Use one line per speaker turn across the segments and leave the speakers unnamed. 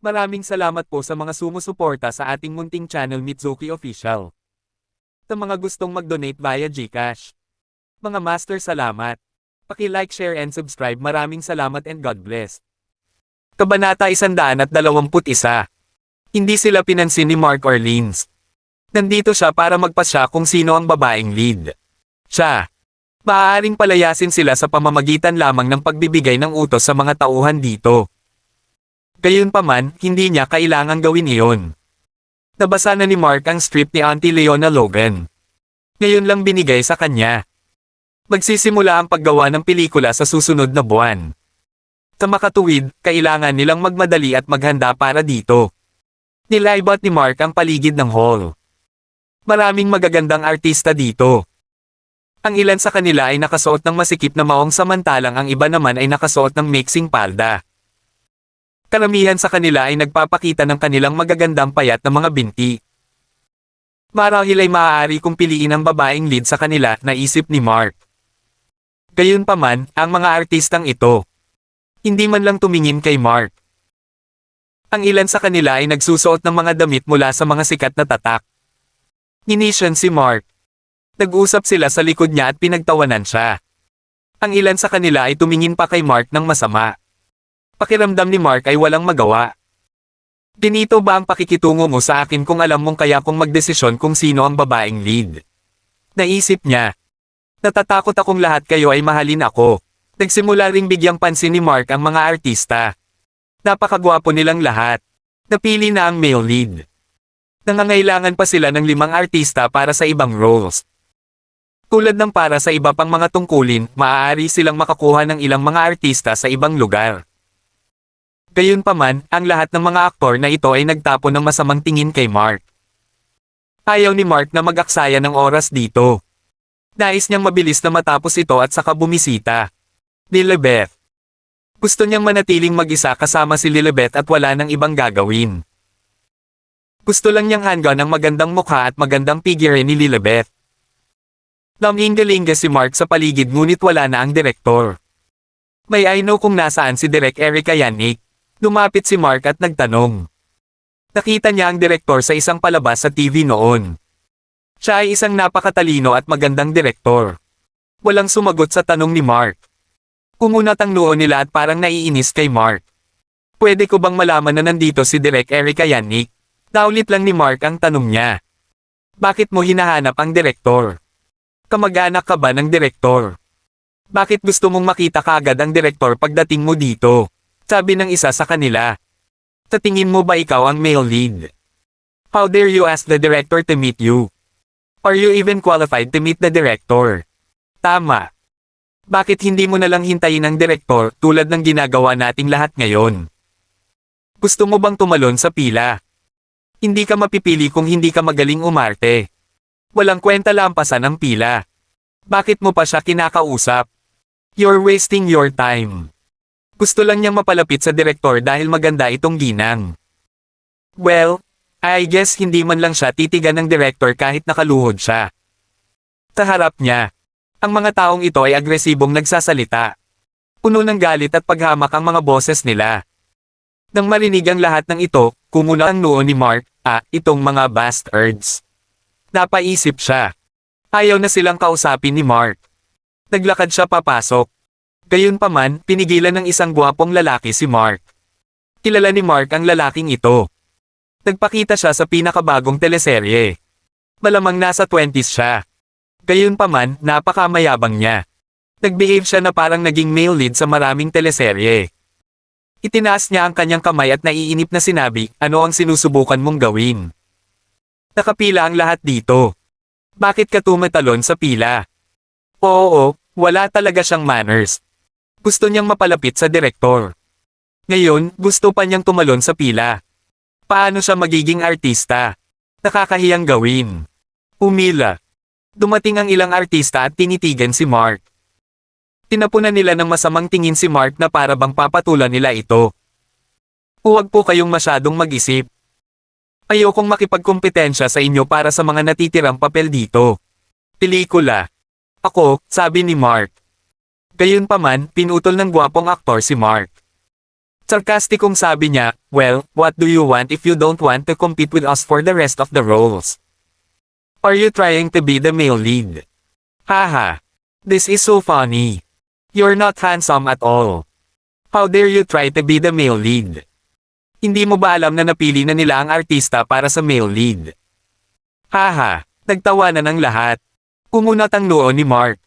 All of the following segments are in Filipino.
Maraming salamat po sa mga sumusuporta sa ating munting channel Mitsuki Official. Sa mga gustong mag-donate via GCash. Mga master, salamat. Paki-like, share and subscribe. Maraming salamat and God bless. Kabanata 121. Hindi sila pinansin ni Mark or Linz. Nandito siya para magpasya kung sino ang babaeng lead. Siya. Maaaring palayasin sila sa pamamagitan lamang ng pagbibigay ng utos sa mga tauhan dito. Gayunpaman, hindi niya kailangang gawin iyon. Nabasa na ni Mark ang script ni Auntie Leona Logan. Ngayon lang binigay sa kanya. Magsisimula ang paggawa ng pelikula sa susunod na buwan. Sa makatuwid, kailangan nilang magmadali at maghanda para dito. Nilibot ni Mark ang paligid ng hall. Maraming magagandang artista dito. Ang ilan sa kanila ay nakasuot ng masikip na maong samantalang ang iba naman ay nakasuot ng mixing palda. Karamihan sa kanila ay nagpapakita ng kanilang magagandang payat na mga binti. Marahil ay maaari kong piliin ang babaeng lead sa kanila, naisip ni Mark. Gayunpaman, ang mga artistang ito. Hindi man lang tumingin kay Mark. Ang ilan sa kanila ay nagsusuot ng mga damit mula sa mga sikat na tatak. Inisyon si Mark. Nag-usap sila sa likod niya at pinagtawanan siya. Ang ilan sa kanila ay tumingin pa kay Mark ng masama. Pakiramdam ni Mark ay walang magawa. Dinito ba ang pakikitungo mo sa akin kung alam mong kaya kong magdesisyon kung sino ang babaeng lead? Naisip niya. Natatakot akong lahat kayo ay mahalin ako. Nagsimula ring bigyang pansin ni Mark ang mga artista. Napakagwapo nilang lahat. Napili na ang male lead. Nangangailangan pa sila ng 5 artista para sa ibang roles. Tulad ng para sa iba pang mga tungkulin, maaari silang makakuha ng ilang mga artista sa ibang lugar. Gayunpaman, ang lahat ng mga aktor na ito ay nagtapon ng masamang tingin kay Mark. Ayaw ni Mark na mag-aksaya ng oras dito. Nais niyang mabilis na matapos ito at saka bumisita. Lilibeth. Gusto niyang manatiling mag-isa kasama si Lilibeth at wala nang ibang gagawin. Gusto lang niyang hanggan ng magandang mukha at magandang figure ni Lilibeth. Laminggalinga si Mark sa paligid ngunit wala na ang direktor. May I know kung nasaan si Direk Erika Yannick? Lumapit si Mark at nagtanong. Nakita niya ang direktor sa isang palabas sa TV noon. Siya ay isang napakatalino at magandang direktor. Walang sumagot sa tanong ni Mark. Kumunat ang noo nila at parang naiinis kay Mark. Pwede ko bang malaman na nandito si Direk Erika Yannick? Naulit lang ni Mark ang tanong niya. Bakit mo hinahanap ang direktor? Kamag-anak ka ba ng direktor? Bakit gusto mong makita kaagad ang direktor pagdating mo dito? Sabi ng isa sa kanila. Sa tingin mo ba ikaw ang male lead? How dare you ask the director to meet you? Are you even qualified to meet the director? Tama. Bakit hindi mo nalang hintayin ang direktor tulad ng ginagawa nating lahat ngayon? Gusto mo bang tumalon sa pila? Hindi ka mapipili kung hindi ka magaling umarte. Walang kwenta lampasan ang pila. Bakit mo pa siya kinakausap? You're wasting your time. Gusto lang niyang mapalapit sa direktor dahil maganda itong ginang. Well, I guess hindi man lang siya titigan ng direktor kahit nakaluhod siya. Sa harap niya, ang mga taong ito ay agresibong nagsasalita. Puno ng galit at paghamak ang mga boses nila. Nang marinig ang lahat ng ito, kumuna ang noo ni Mark, itong mga bastards. Napaisip siya. Ayaw na silang kausapin ni Mark. Naglakad siya papasok. Gayunpaman, pinigilan ng isang gwapong lalaki si Mark. Kilala ni Mark ang lalaking ito. Nagpakita siya sa pinakabagong teleserye. Malamang nasa 20s siya. Gayunpaman, napakamayabang niya. Nagbehave siya na parang naging male lead sa maraming teleserye. Itinaas niya ang kanyang kamay at naiinip na sinabi, ano ang sinusubukan mong gawin? Nakapila ang lahat dito. Bakit ka tumatalon sa pila? Oo, wala talaga siyang manners. Gusto niyang mapalapit sa direktor. Ngayon, gusto pa niyang tumalon sa pila. Paano siya magiging artista? Nakakahiyang gawin. Umila. Dumating ang ilang artista at tinitigan si Mark. Tinapunan nila ng masamang tingin si Mark na para bang papatulan nila ito. Huwag po kayong masyadong mag-isip. Ayokong makipagkompetensya sa inyo para sa mga natitirang papel dito. Pelikula. Ako, sabi ni Mark. Gayunpaman, pinutol ng gwapong aktor si Mark. Sarkastikong sabi niya, well, what do you want if you don't want to compete with us for the rest of the roles? Are you trying to be the male lead? Haha. This is so funny. You're not handsome at all. How dare you try to be the male lead? Hindi mo ba alam na napili na nila ang artista para sa male lead? Haha. Nagtawanan ng lahat. Kumunat ang noo ni Mark.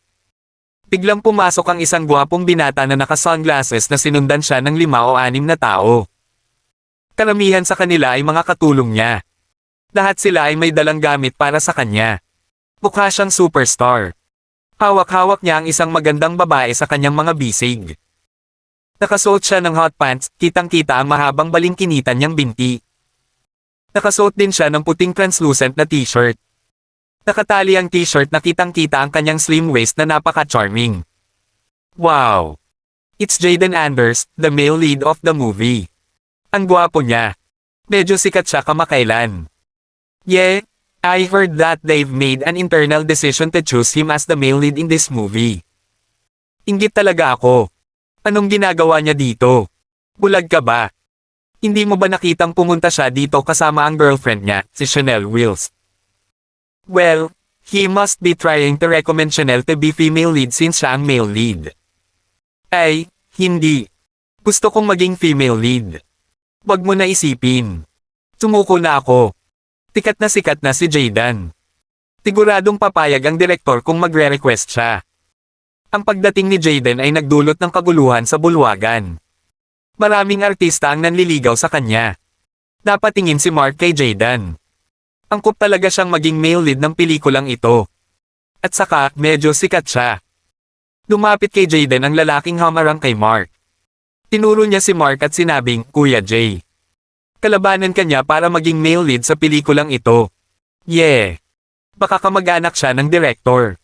Biglang pumasok ang isang gwapong binata na naka-sunglasses na sinundan siya ng 5 o 6 na tao. Karamihan sa kanila ay mga katulong niya. Lahat sila ay may dalang gamit para sa kanya. Mukha siyang superstar. Hawak-hawak niya ang isang magandang babae sa kanyang mga bisig. Nakasuot siya ng hot pants, kitang-kita ang mahabang balingkinitan niyang binti. Nakasuot din siya ng puting translucent na t-shirt. Nakatali ang t-shirt na kitang-kita ang kanyang slim waist na napaka-charming. Wow! It's Jayden Anders, the male lead of the movie. Ang gwapo niya. Medyo sikat siya kamakailan. Yeah, I heard that they've made an internal decision to choose him as the male lead in this movie. Inggit talaga ako. Anong ginagawa niya dito? Bulag ka ba? Hindi mo ba nakitang pumunta siya dito kasama ang girlfriend niya, si Chanel Wills? Well, he must be trying to recommend Chanel to be female lead since siya ang male lead. Ay, hindi. Gusto kong maging female lead. Wag mo na isipin. Sumuko na ako. Sikat na si Jayden. Siguradong papayag ang direktor kung magre-request siya. Ang pagdating ni Jayden ay nagdulot ng kaguluhan sa bulwagan. Maraming artista ang nanliligaw sa kanya. Napatingin si Mark kay Jayden. Angkop talaga siyang maging male lead ng pelikulang ito. At saka, medyo sikat siya. Lumapit kay Jayden ang lalaking hamarang kay Mark. Tinuro niya si Mark at sinabing, Kuya Jay. Kalabanan kanya para maging male lead sa pelikulang ito. Yeah. Baka kamag-anak siya ng director.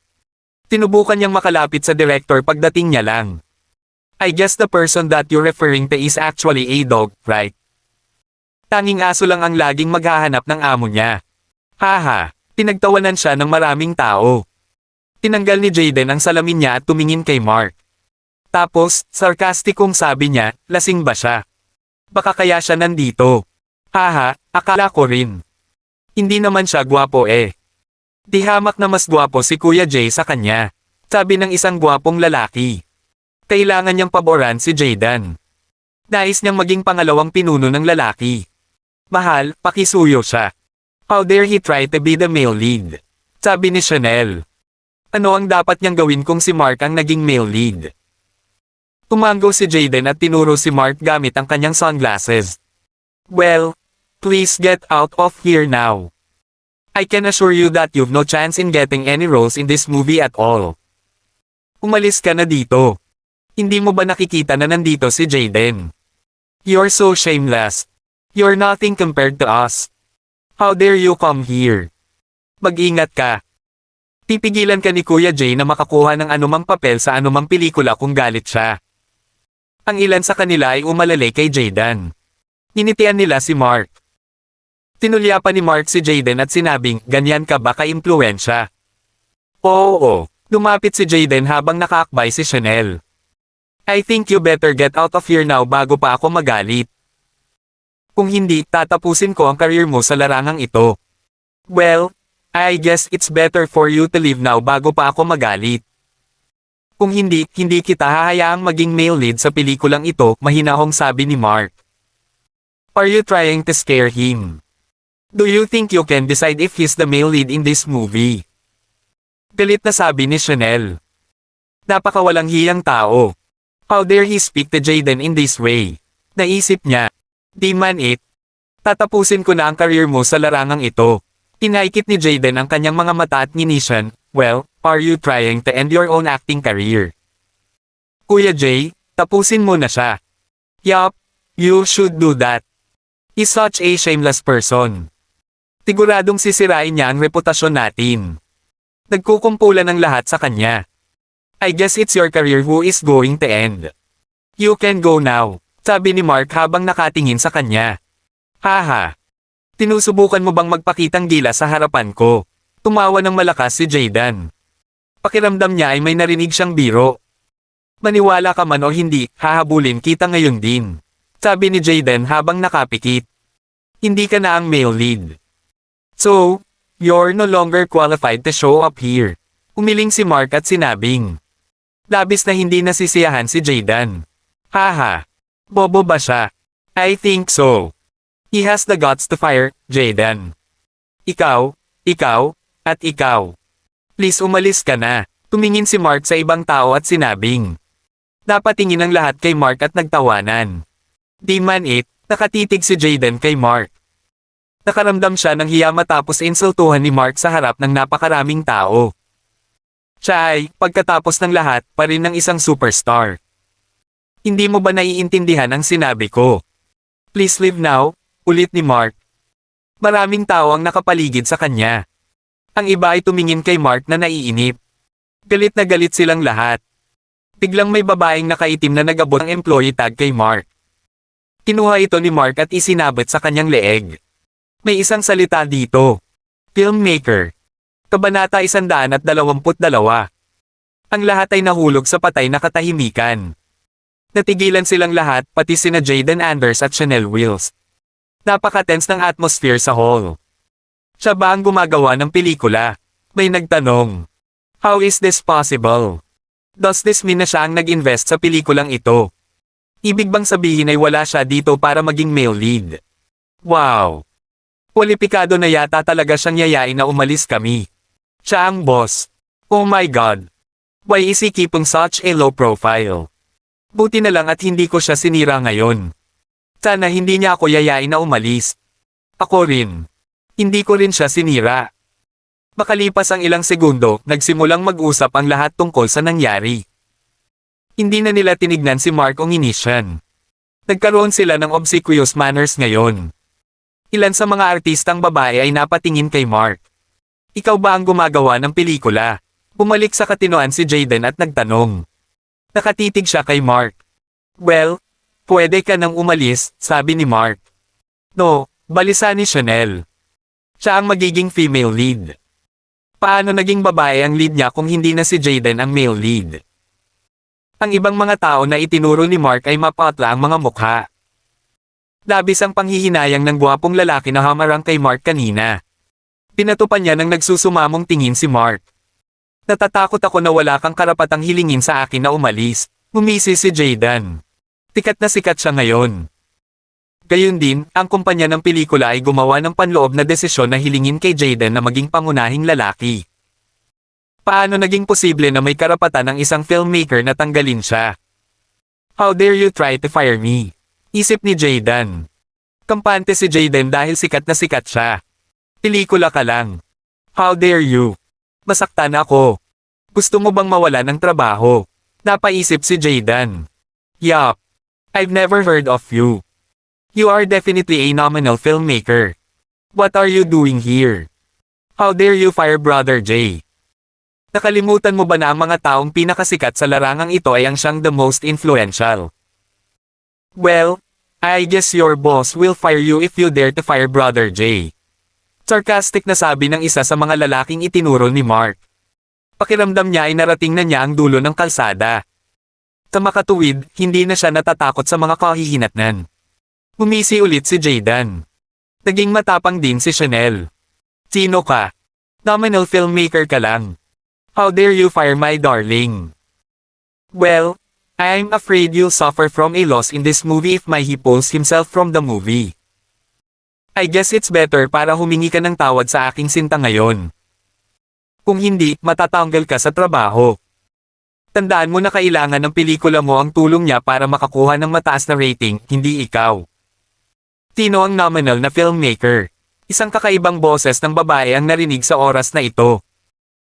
Tinubukan niyang makalapit sa director pagdating niya lang. I guess the person that you're referring to is actually a dog, right? Tanging aso lang ang laging maghahanap ng amo niya. Haha, pinagtawanan siya ng maraming tao. Tinanggal ni Jayden ang salamin niya at tumingin kay Mark. Tapos, sarkastikong sabi niya, lasing ba siya? Baka kaya siya nandito. Haha, akala ko rin. Hindi naman siya gwapo eh. Di hamak na mas gwapo si Kuya Jay sa kanya. Sabi ng isang gwapong lalaki. Kailangan niyang paboran si Jayden. Nais niyang maging pangalawang pinuno ng lalaki. Mahal, pakisuyo siya. How dare he try to be the male lead? Sabi ni Chanel. Ano ang dapat niyang gawin kung si Mark ang naging male lead? Tumango si Jayden at tinuro si Mark gamit ang kanyang sunglasses. Well, please get out of here now. I can assure you that you've no chance in getting any roles in this movie at all. Umalis ka na dito. Hindi mo ba nakikita na nandito si Jayden? You're so shameless. You're nothing compared to us. How dare you come here? Mag-ingat ka. Pipigilan ka ni Kuya Jay na makakuha ng anumang papel sa anumang pelikula kung galit siya. Ang ilan sa kanila ay umalalay kay Jayden. Ninitian nila si Mark. Tinulya pa ni Mark si Jayden at sinabing, ganyan ka ba ka-impluensya? Oo. Lumapit si Jayden habang nakaakbay si Chanel. I think you better get out of here now bago pa ako magalit. Kung hindi, tatapusin ko ang career mo sa larangang ito. Well, I guess it's better for you to leave now bago pa ako magalit. Kung hindi kita hahayaang maging male lead sa pelikulang ito, mahinahong sabi ni Mark. Are you trying to scare him? Do you think you can decide if he's the male lead in this movie? Galit na sabi ni Chanel. Napakawalang hiyang tao. How dare he speak to Jayden in this way? Naisip niya. Di man it. Tatapusin ko na ang career mo sa larangang ito. Inaikit ni Jayden ang kanyang mga mata at nginisyan, well, are you trying to end your own acting career? Kuya Jay, tapusin mo na siya. Yup, you should do that. He's such a shameless person. Siguradong sisirain niya ang reputasyon natin. Nagkukumpulan ng lahat sa kanya. I guess it's your career who is going to end. You can go now, sabi ni Mark habang nakatingin sa kanya. Haha. Tinusubukan mo bang magpakitang gila sa harapan ko? Tumawa ng malakas si Jayden. Pakiramdam niya ay may narinig siyang biro. Maniwala ka man o hindi, hahabulin kita ngayon din. Sabi ni Jaden habang nakapikit. Hindi ka na ang male lead. So, you're no longer qualified to show up here. Umiling si Mark at sinabing. Labis na hindi nasisiyahan si Jaden. Haha. Bobo ba siya? I think so. He has the guts to fire, Jaden. Ikaw, at ikaw. Please umalis ka na. Tumingin si Mark sa ibang tao at sinabing. Napatingin ang lahat kay Mark at nagtawanan. Di man nakatitig si Jaden kay Mark. Nakaramdam siya ng hiya matapos insultuhan ni Mark sa harap ng napakaraming tao. Siya ay, pagkatapos ng lahat, pa rin ng isang superstar. Hindi mo ba naiintindihan ang sinabi ko? Please leave now, ulit ni Mark. Maraming tao ang nakapaligid sa kanya. Ang iba ay tumingin kay Mark na naiinip. Galit na galit silang lahat. Biglang may babaeng nakaitim na nag-abot ng employee tag kay Mark. Kinuha ito ni Mark at isinabot sa kanyang leeg. May isang salita dito. Filmmaker. Kabanata 122. Ang lahat ay nahulog sa patay na katahimikan. Natigilan silang lahat, pati sina Jaden Anders at Chanel Wills. Napaka-tense ng atmosphere sa hall. Siya ba ang gumagawa ng pelikula? May nagtanong. How is this possible? Does this mean na siya ang nag-invest sa pelikulang ito? Ibig bang sabihin ay wala siya dito para maging male lead? Wow! Kwalipikado na yata talaga siyang yayain na umalis kami. Siya ang boss. Oh my God! Why is he keeping such a low profile? Buti na lang at hindi ko siya sinira ngayon. Sana hindi niya ako yayain na umalis. Ako rin. Hindi ko rin siya sinira. Makalipas ang ilang segundo, nagsimulang mag-usap ang lahat tungkol sa nangyari. Hindi na nila tinignan si Mark o Inishan. Nagkaroon sila ng obsequious manners ngayon. Ilan sa mga artistang babae ay napatingin kay Mark. Ikaw ba ang gumagawa ng pelikula? Bumalik sa katinoan si Jaden at nagtanong. Nakatitig siya kay Mark. Well, pwede ka nang umalis, sabi ni Mark. No, balisa ni Chanel. Siya ang magiging female lead. Paano naging babae ang lead niya kung hindi na si Jaden ang male lead? Ang ibang mga tao na itinuro ni Mark ay mapatla ang mga mukha. Labis ang panghihinayang ng gwapong lalaki na hamarang kay Mark kanina. Pinatupan niya nang nagsusumamong tingin si Mark. Natatakot ako na wala kang karapatang hilingin sa akin na umalis, ngumisi si Jaden. Sikat na sikat siya ngayon. Gayun din, ang kumpanya ng pelikula ay gumawa ng panloob na desisyon na hilingin kay Jaden na maging pangunahing lalaki. Paano naging posible na may karapatan ng isang filmmaker na tanggalin siya? How dare you try to fire me? Isip ni Jaden. Kampante si Jaden dahil sikat na sikat siya. Pelikula ka lang. How dare you? Masaktan ako. Gusto mo bang mawala ng trabaho? Napaisip si Jaden. Yup. I've never heard of you. You are definitely a nominal filmmaker. What are you doing here? How dare you fire Brother Jay? Nakalimutan mo ba na ang mga taong pinakasikat sa larangang ito ay ang siyang the most influential? Well, I guess your boss will fire you if you dare to fire Brother Jay. Sarcastic na sabi ng isa sa mga lalaking itinuro ni Mark. Pakiramdam niya ay narating na niya ang dulo ng kalsada. Sa makatuwid, hindi na siya natatakot sa mga kahihinatnan. Umisi ulit si Jaden. Naging matapang din si Chanel. Sino ka? Nominal filmmaker ka lang. How dare you fire my darling? Well, I'm afraid you'll suffer from a loss in this movie if he pulls himself from the movie. I guess it's better para humingi ka ng tawad sa aking sinta ngayon. Kung hindi, matatanggal ka sa trabaho. Tandaan mo na kailangan ng pelikula mo ang tulong niya para makakuha ng mataas na rating, hindi ikaw. Sino ang nominal na filmmaker? Isang kakaibang boses ng babae ang narinig sa oras na ito.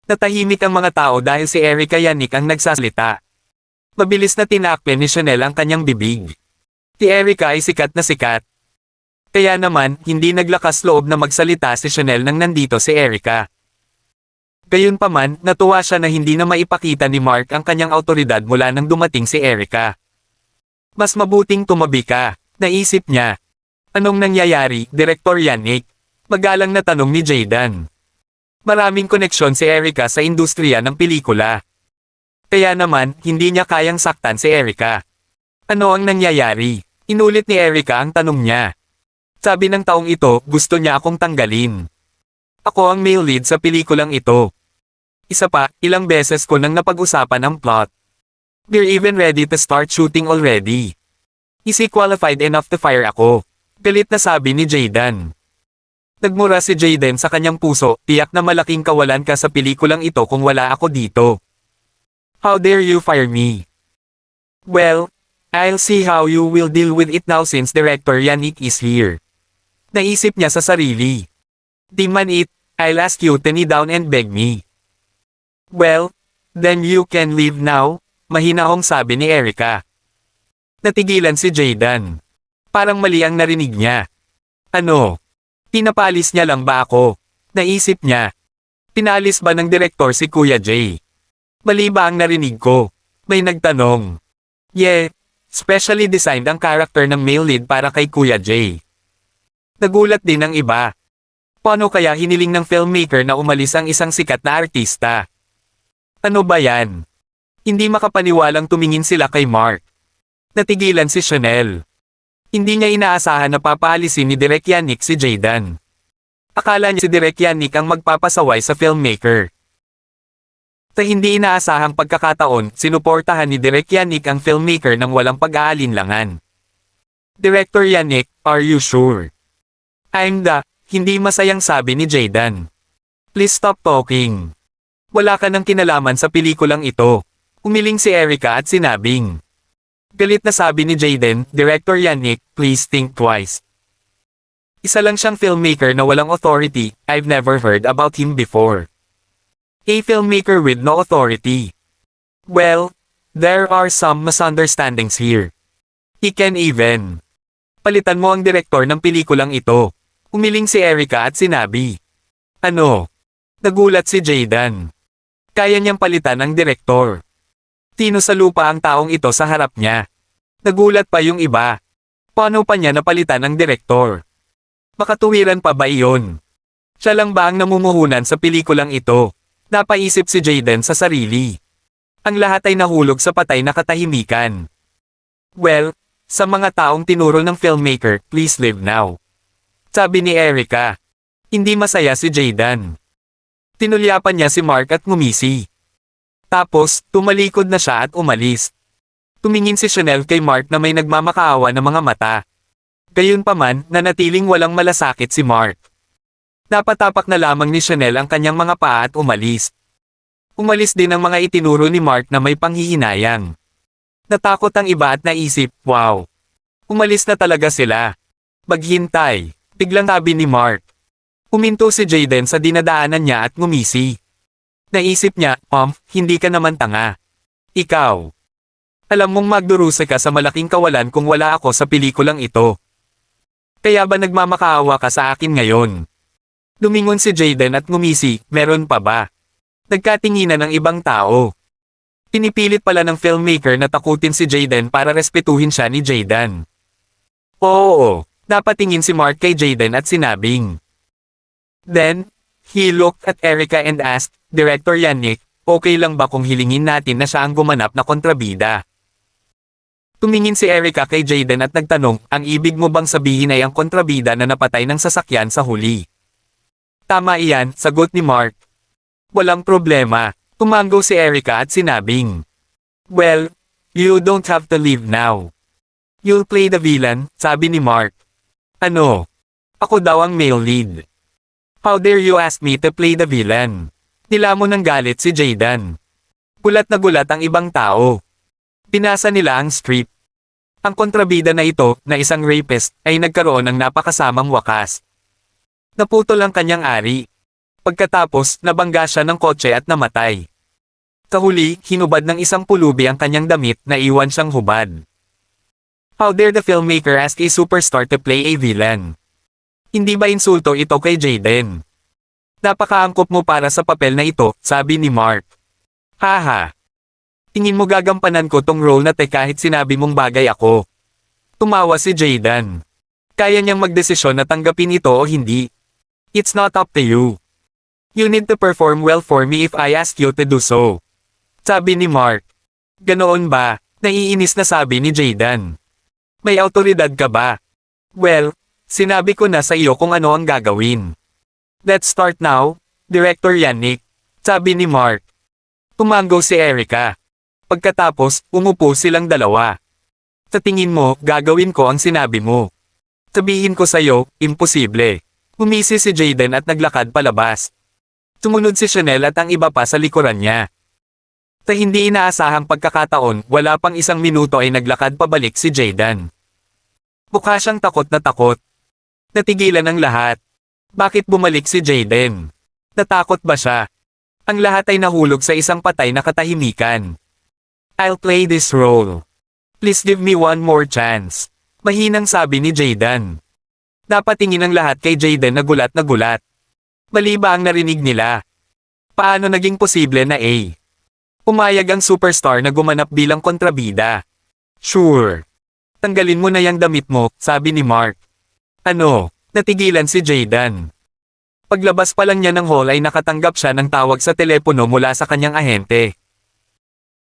Natahimik ang mga tao dahil si Erica Yannick ang nagsasalita. Mabilis na tinakpe ni Chanel ang kanyang bibig. Si Erica ay sikat na sikat. Kaya naman, hindi naglakas loob na magsalita si Chanel nang nandito si Erica. Gayunpaman, natuwa siya na hindi na maipakita ni Mark ang kanyang autoridad mula nang dumating si Erica. Mas mabuting tumabi ka, naisip niya. Anong nangyayari, Direktor Yannick? Magalang na tanong ni Jaden. Maraming koneksyon si Erica sa industriya ng pelikula. Kaya naman, hindi niya kayang saktan si Erica. Ano ang nangyayari? Inulit ni Erica ang tanong niya. Sabi ng taong ito, gusto niya akong tanggalin. Ako ang male lead sa pelikulang ito. Isa pa, ilang beses ko nang napag-usapan ang plot. We're even ready to start shooting already. Is he qualified enough to fire ako? Galit na sabi ni Jayden. Nagmura si Jayden sa kanyang puso, tiyak na malaking kawalan ka sa pelikulang ito kung wala ako dito. How dare you fire me? Well, I'll see how you will deal with it now since Director Yannick is here. Naisip niya sa sarili. Di man it, I'll ask you to kneel down and beg me. Well, then you can leave now, mahinahong sabi ni Erica. Natigilan si Jayden. Parang mali ang narinig niya. Ano? Pinapalis niya lang ba ako? Naisip niya. Pinalis ba ng direktor si Kuya Jay? Mali ba ang narinig ko? May nagtanong. Yeah, specially designed ang character ng male lead para kay Kuya Jay. Nagulat din ang iba. Paano kaya hiniling ng filmmaker na umalis ang isang sikat na artista? Ano ba yan? Hindi makapaniwalang tumingin sila kay Mark. Natigilan si Chanel. Hindi niya inaasahan na papaalisin ni Direk Yannick si Jayden. Akala niya si Direk Yannick ang magpapasaway sa filmmaker. Sa hindi inaasahang pagkakataon, sinuportahan ni Direk Yannick ang filmmaker ng walang pag-aalinlangan. Director Yannick, are you sure? Hindi masayang sabi ni Jayden. Please stop talking. Wala ka ng kinalaman sa pelikulang ito. Umiling si Erica at sinabing. Galit na sabi ni Jayden, Director Yannick, please think twice. Isa lang siyang filmmaker na walang authority, I've never heard about him before. A filmmaker with no authority. Well, there are some misunderstandings here. He can even. Palitan mo ang direktor ng pelikulang ito. Umiling si Erica at sinabi. Ano? Nagulat si Jayden. Kaya niyang palitan ang direktor. Tino sa lupa ang taong ito sa harap niya. Nagulat pa yung iba. Paano pa niya napalitan ang direktor? Makatuwiran pa ba iyon? Siya lang ba ang namumuhunan sa pelikulang ito? Napaisip si Jayden sa sarili. Ang lahat ay nahulog sa patay na katahimikan. Well, sa mga taong tinuro ng filmmaker, please leave now. Sabi ni Erica. Hindi masaya si Jayden. Tinulyapan niya si Mark at ngumisi. Tapos, tumalikod na siya at umalis. Tumingin si Chanel kay Mark na may nagmamakaawa na mga mata. Gayunpaman, nanatiling walang malasakit si Mark. Napatapak na lamang ni Chanel ang kanyang mga paa at umalis. Umalis din ang mga itinuro ni Mark na may panghihinayang. Natakot ang iba at naisip, wow. Umalis na talaga sila. Maghintay, biglang sabi ni Mark. Huminto si Jayden sa dinadaanan niya at ngumisi. Naisip niya, hindi ka naman tanga. Ikaw. Alam mong magdurusa ka sa malaking kawalan kung wala ako sa pelikulang ito. Kaya ba nagmamakaawa ka sa akin ngayon? Lumingon si Jayden at ngumisi, meron pa ba? Nagkatinginan ng ibang tao. Pinipilit pala ng filmmaker na takutin si Jayden para respetuhin siya ni Jayden. Oo, napatingin si Mark kay Jayden at sinabing. Then, he looked at Erica and asked, Director Yannick, okay lang ba kung hilingin natin na siya ang gumanap na kontrabida? Tumingin si Erica kay Jayden at nagtanong, ang ibig mo bang sabihin ay ang kontrabida na napatay ng sasakyan sa huli? Tama iyan, sagot ni Mark. Walang problema, tumango si Erica at sinabing. Well, you don't have to leave now. You'll play the villain, sabi ni Mark. Ano? Ako daw ang male lead. How dare you ask me to play the villain? Nilamon ng galit si Jayden. Gulat na gulat ang ibang tao. Pinasa nila ang script. Ang kontrabida na ito, na isang rapist, ay nagkaroon ng napakasamang wakas. Naputol ang kanyang ari. Pagkatapos, nabangga siya ng kotse at namatay. Kahuli, hinubad ng isang pulubi ang kanyang damit na iwan siyang hubad. How dare the filmmaker ask a superstar to play a villain? Hindi ba insulto ito kay Jayden? Napakaangkop mo para sa papel na ito, sabi ni Mark. Haha. Tingin mo gagampanan ko tong role na kahit sinabi mong bagay ako. Tumawa si Jayden. Kaya niyang magdesisyon na tanggapin ito o hindi. It's not up to you. You need to perform well for me if I ask you to do so. Sabi ni Mark. Ganoon ba? Naiinis na sabi ni Jayden. May awtoridad ka ba? Well, sinabi ko na sa iyo kung ano ang gagawin. Let's start now, Director Yannick, sabi ni Mark. Tumango si Erica. Pagkatapos, umupo silang dalawa. Sa tingin mo, gagawin ko ang sinabi mo. Sabihin ko sa'yo, imposible. Humisi si Jaden at naglakad palabas. Sumunod si Chanel at ang iba pa sa likuran niya. Sa hindi inaasahang pagkakataon, wala pang 1 minuto ay naglakad pabalik si Jaden. Mukha siyang takot na takot. Natigilan ang lahat. Bakit bumalik si Jaden? Natakot ba siya? Ang lahat ay nahulog sa isang patay na katahimikan. I'll play this role. Please give me one more chance. Mahinang sabi ni Jaden. Napatingin ang lahat kay Jaden na gulat na gulat. Mali ba ang narinig nila? Paano naging posible na A? Pumayag ang superstar na gumanap bilang kontrabida. Sure. Tanggalin mo na yang damit mo, sabi ni Mark. Ano? Natigilan si Jaden. Paglabas pa lang niya ng hall ay nakatanggap siya ng tawag sa telepono mula sa kanyang ahente.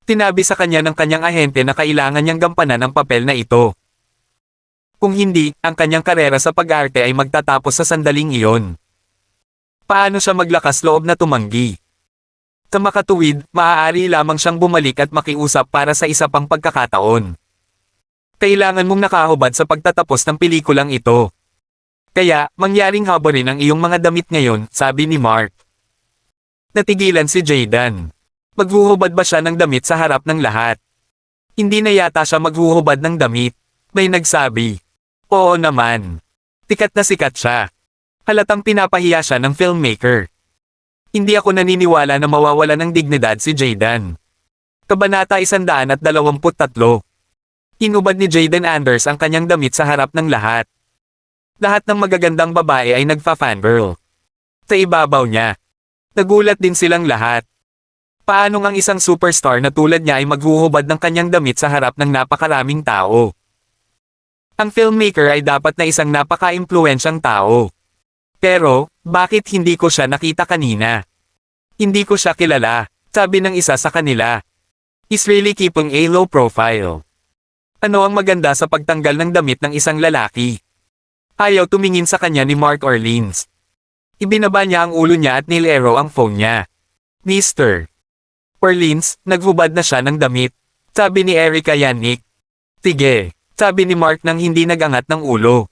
Tinabi sa kanya ng kanyang ahente na kailangan niyang gampanan ang papel na ito. Kung hindi, ang kanyang karera sa pag-arte ay magtatapos sa sandaling iyon. Paano siya maglakas loob na tumanggi? Sa makatuwid, maaari lamang siyang bumalik at makiusap para sa isa pang pagkakataon. Kailangan mong nakahubad sa pagtatapos ng pelikulang ito. Kaya, mangyaring haborin ang iyong mga damit ngayon, sabi ni Mark. Natigilan si Jaden. Maghuhubad ba siya ng damit sa harap ng lahat? Hindi na yata siya maghuhubad ng damit. May nagsabi. Oo naman. Sikat na sikat siya. Halatang pinapahiya siya ng filmmaker. Hindi ako naniniwala na mawawala ng dignidad si Jaden. Kabanata 123. Inubad ni Jaden Anders ang kanyang damit sa harap ng lahat. Lahat ng magagandang babae ay nagfa-fangirl. Sa ibabaw niya. Nagulat din silang lahat. Paano ang isang superstar na tulad niya ay maghuhubad ng kanyang damit sa harap ng napakaraming tao? Ang filmmaker ay dapat na isang napaka-impluwensyang tao. Pero, bakit hindi ko siya nakita kanina? Hindi ko siya kilala, sabi ng isa sa kanila. He's really keeping a low profile. Ano ang maganda sa pagtanggal ng damit ng isang lalaki? Ayaw tumingin sa kanya ni Mark Orleans. Ibinaba niya ang ulo niya at nilero ang phone niya. Mr. Orleans, naghubad na siya ng damit, sabi ni Erica Yannick. Sige, sabi ni Mark nang hindi nagangat ng ulo.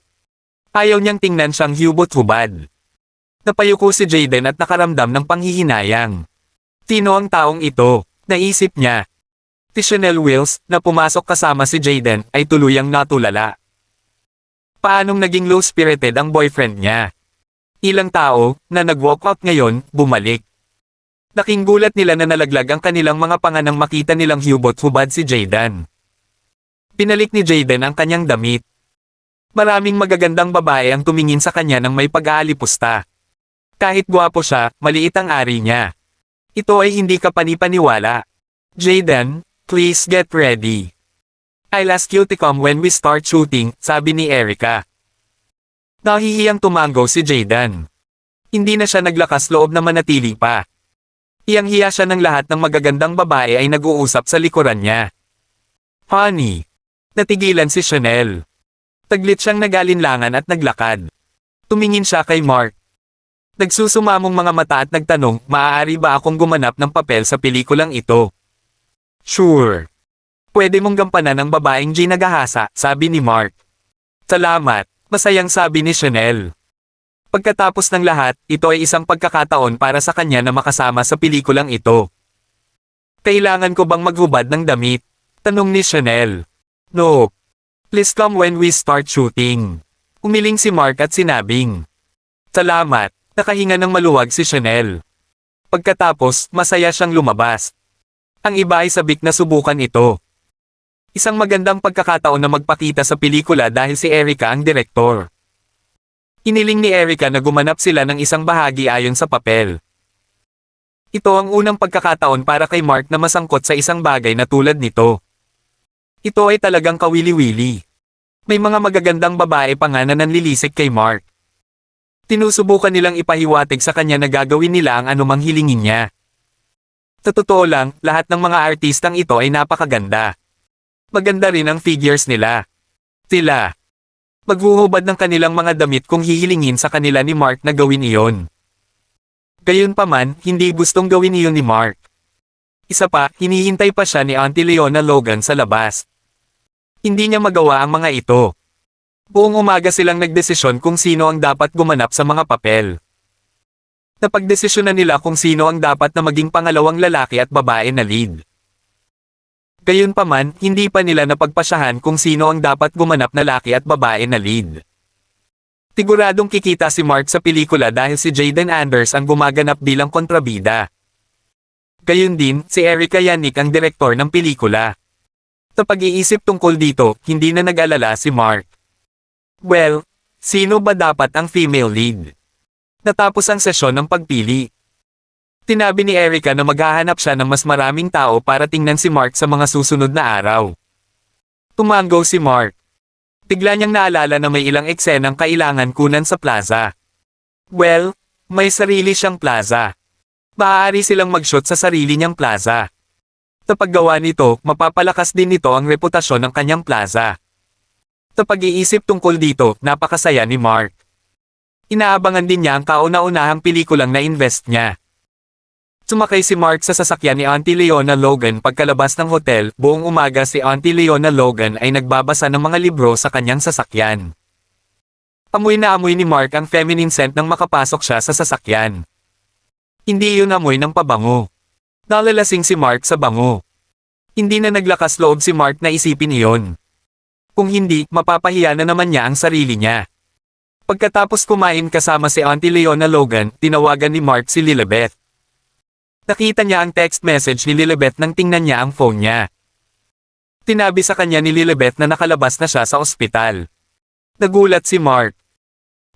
Ayaw niyang tingnan siyang hubot-hubad. Napayuko si Jaden at nakaramdam ng panghihinayang. Sino ang taong ito? Naisip niya. Si Chanel Wills, na pumasok kasama si Jaden, ay tuluyang natulala. Paanong naging low-spirited ang boyfriend niya? Ilang tao, na nag-walk out ngayon, bumalik. Laking gulat nila na nalaglag ang kanilang mga panga nang makita nilang hubot-hubad si Jaden. Pinalik ni Jaden ang kanyang damit. Maraming magagandang babae ang tumingin sa kanya nang may pag-aalipusta. Kahit gwapo siya, maliit ang ari niya. Ito ay hindi ka panipaniwala. Jaden, please get ready. I'll ask you to come when we start shooting, sabi ni Erica. Nahihiyang tumango si Jaden. Hindi na siya naglakas loob na manatili pa. Hiyang-hiya siya ng lahat ng magagandang babae ay nag-uusap sa likuran niya. Honey. Natigilan si Chanel. Taglit siyang nag-alinlangan at naglakad. Tumingin siya kay Mark. Nagsusumamong mga mata at nagtanong, maaari ba akong gumanap ng papel sa pelikulang ito? Sure. Pwede mong gampanan ng babaeng G nagahasa, sabi ni Mark. Salamat, masayang sabi ni Chanel. Pagkatapos ng lahat, ito ay isang pagkakataon para sa kanya na makasama sa pelikulang ito. Kailangan ko bang maghubad ng damit? Tanong ni Chanel. No. Please come when we start shooting. Umiling si Mark at sinabing. Salamat, nakahinga ng maluwag si Chanel. Pagkatapos, masaya siyang lumabas. Ang iba ay sabik na subukan ito. Isang magandang pagkakataon na magpakita sa pelikula dahil si Erica ang direktor. Iniling ni Erica na gumanap sila ng isang bahagi ayon sa papel. Ito ang unang pagkakataon para kay Mark na masangkot sa isang bagay na tulad nito. Ito ay talagang kawili-wili. May mga magagandang babae pa nga na nanlilisik kay Mark. Tinusubukan nilang ipahiwatig sa kanya na gagawin nila ang anumang hilingin niya. Sa totoo lang, lahat ng mga artistang ito ay napakaganda. Maganda rin ang figures nila. Sila. Maghuhubad ng kanilang mga damit kung hihilingin sa kanila ni Mark na gawin iyon. Gayunpaman, hindi gustong gawin iyon ni Mark. Isa pa, hinihintay pa siya ni Auntie Leona Logan sa labas. Hindi niya magawa ang mga ito. Buong umaga silang nagdesisyon kung sino ang dapat gumanap sa mga papel. Napagdesisyonan nila kung sino ang dapat na maging pangalawang lalaki at babae na lead. Gayunpaman, hindi pa nila napagpasyahan kung sino ang dapat gumanap na lalaki at babae na lead. Siguradong kikita si Mark sa pelikula dahil si Jaden Anders ang gumaganap bilang kontrabida. Gayun din, si Erika Yannick ang direktor ng pelikula. Sa pag-iisip tungkol dito, hindi na nag-alala si Mark. Well, sino ba dapat ang female lead? Natapos ang sesyon ng pagpili. Tinabi ni Erika na maghahanap siya ng mas maraming tao para tingnan si Mark sa mga susunod na araw. Tumango si Mark. Bigla niyang naalala na may ilang eksenang kailangan kunan sa plaza. Well, may sarili siyang plaza. Maaari silang mag-shoot sa sarili niyang plaza. Sa paggawa nito, mapapalakas din nito ang reputasyon ng kanyang plaza. Sa pag-iisip tungkol dito, napakasaya ni Mark. Inaabangan din niya ang kauna-unahang pelikulang na-invest niya. Sumakay si Mark sa sasakyan ni Auntie Leona Logan pagkalabas ng hotel. Buong umaga si Auntie Leona Logan ay nagbabasa ng mga libro sa kanyang sasakyan. Amoy na amoy ni Mark ang feminine scent nang makapasok siya sa sasakyan. Hindi iyon amoy ng pabango. Nalalasing si Mark sa bango. Hindi na naglakas loob si Mark na isipin iyon. Kung hindi, mapapahiya na naman niya ang sarili niya. Pagkatapos kumain kasama si Auntie Leona Logan, tinawagan ni Mark si Lilibeth. Nakita niya ang text message ni Lilibeth nang tingnan niya ang phone niya. Tinabi sa kanya ni Lilibeth na nakalabas na siya sa ospital. Nagulat si Mark.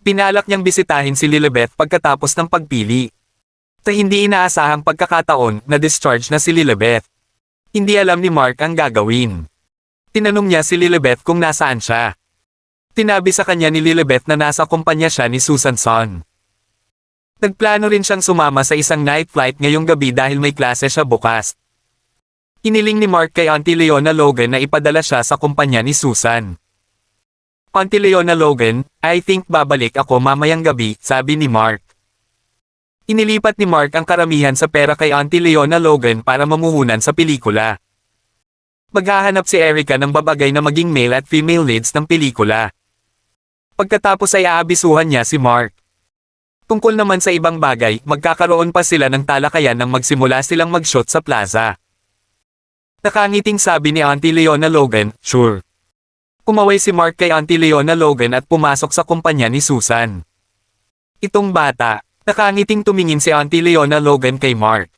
Pinalak niyang bisitahin si Lilibeth pagkatapos ng pagpili. Sa hindi inaasahang pagkakataon, na-discharge na si Lilibeth. Hindi alam ni Mark ang gagawin. Tinanong niya si Lilibeth kung nasaan siya. Tinabi sa kanya ni Lilibeth na nasa kumpanya siya ni Susan Son. Nagplano rin siyang sumama sa isang night flight ngayong gabi dahil may klase siya bukas. Iniling ni Mark kay Auntie Leona Logan na ipadala siya sa kumpanya ni Susan. Auntie Leona Logan, I think babalik ako mamayang gabi, sabi ni Mark. Inilipat ni Mark ang karamihan sa pera kay Auntie Leona Logan para mamuhunan sa pelikula. Maghahanap si Erika ng babagay na maging male at female leads ng pelikula. Pagkatapos ay aabisuhan niya si Mark. Tungkol naman sa ibang bagay, magkakaroon pa sila ng talakayan nang magsimula silang mag-shoot sa plaza. Nakangiting sabi ni Auntie Leona Logan, sure. Kumaway si Mark kay Auntie Leona Logan at pumasok sa kumpanya ni Susan. Itong bata, nakangiting tumingin si Auntie Leona Logan kay Mark.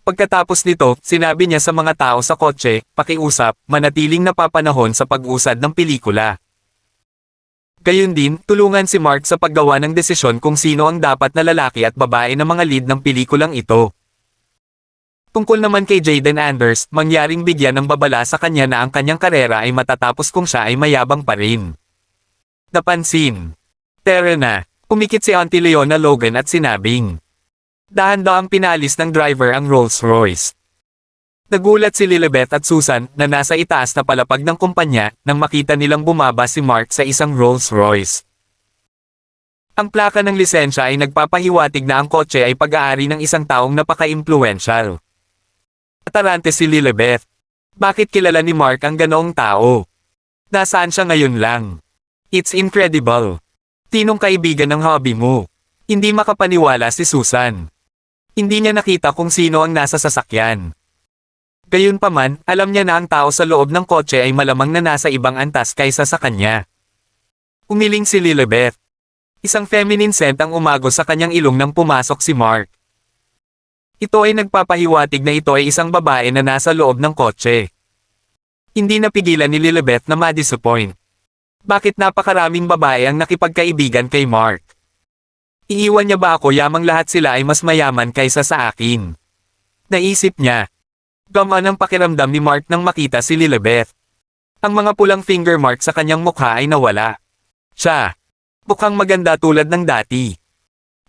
Pagkatapos nito, sinabi niya sa mga tao sa kotse, pakiusap, manatiling napapanahon sa pag-usad ng pelikula. Gayun din, tulungan si Mark sa paggawa ng desisyon kung sino ang dapat na lalaki at babae na mga lead ng pelikulang ito. Tungkol naman kay Jaden Anders, mangyaring bigyan ng babala sa kanya na ang kanyang karera ay matatapos kung siya ay mayabang pa rin. Napansin. Tara na, umikit si Auntie Leona Logan at sinabing, dahan-dahang pinalis ng driver ang Rolls-Royce. Nagulat si Lilibeth at Susan na nasa itaas na palapag ng kumpanya nang makita nilang bumaba si Mark sa isang Rolls-Royce. Ang plaka ng lisensya ay nagpapahiwatig na ang kotse ay pag-aari ng isang taong napaka-impluwensyal. Atarante si Lilibeth. Bakit kilala ni Mark ang ganoong tao? Nasaan siya ngayon lang? It's incredible. Tinong kaibigan ng hobby mo. Hindi makapaniwala si Susan. Hindi niya nakita kung sino ang nasa sasakyan. Gayunpaman, alam niya na ang tao sa loob ng kotse ay malamang na nasa ibang antas kaysa sa kanya. Umiling si Lilibeth. Isang feminine scent ang umagos sa kanyang ilong nang pumasok si Mark. Ito ay nagpapahiwatig na ito ay isang babae na nasa loob ng kotse. Hindi napigilan ni Lilibeth na ma-disappoint. Bakit napakaraming babae ang nakipagkaibigan kay Mark? Iiwan niya ba ako yamang lahat sila ay mas mayaman kaysa sa akin? Naisip niya. Gamaan ang pakiramdam ni Mark nang makita si Lilibeth. Ang mga pulang finger mark sa kanyang mukha ay nawala. Siya. Mukhang maganda tulad ng dati.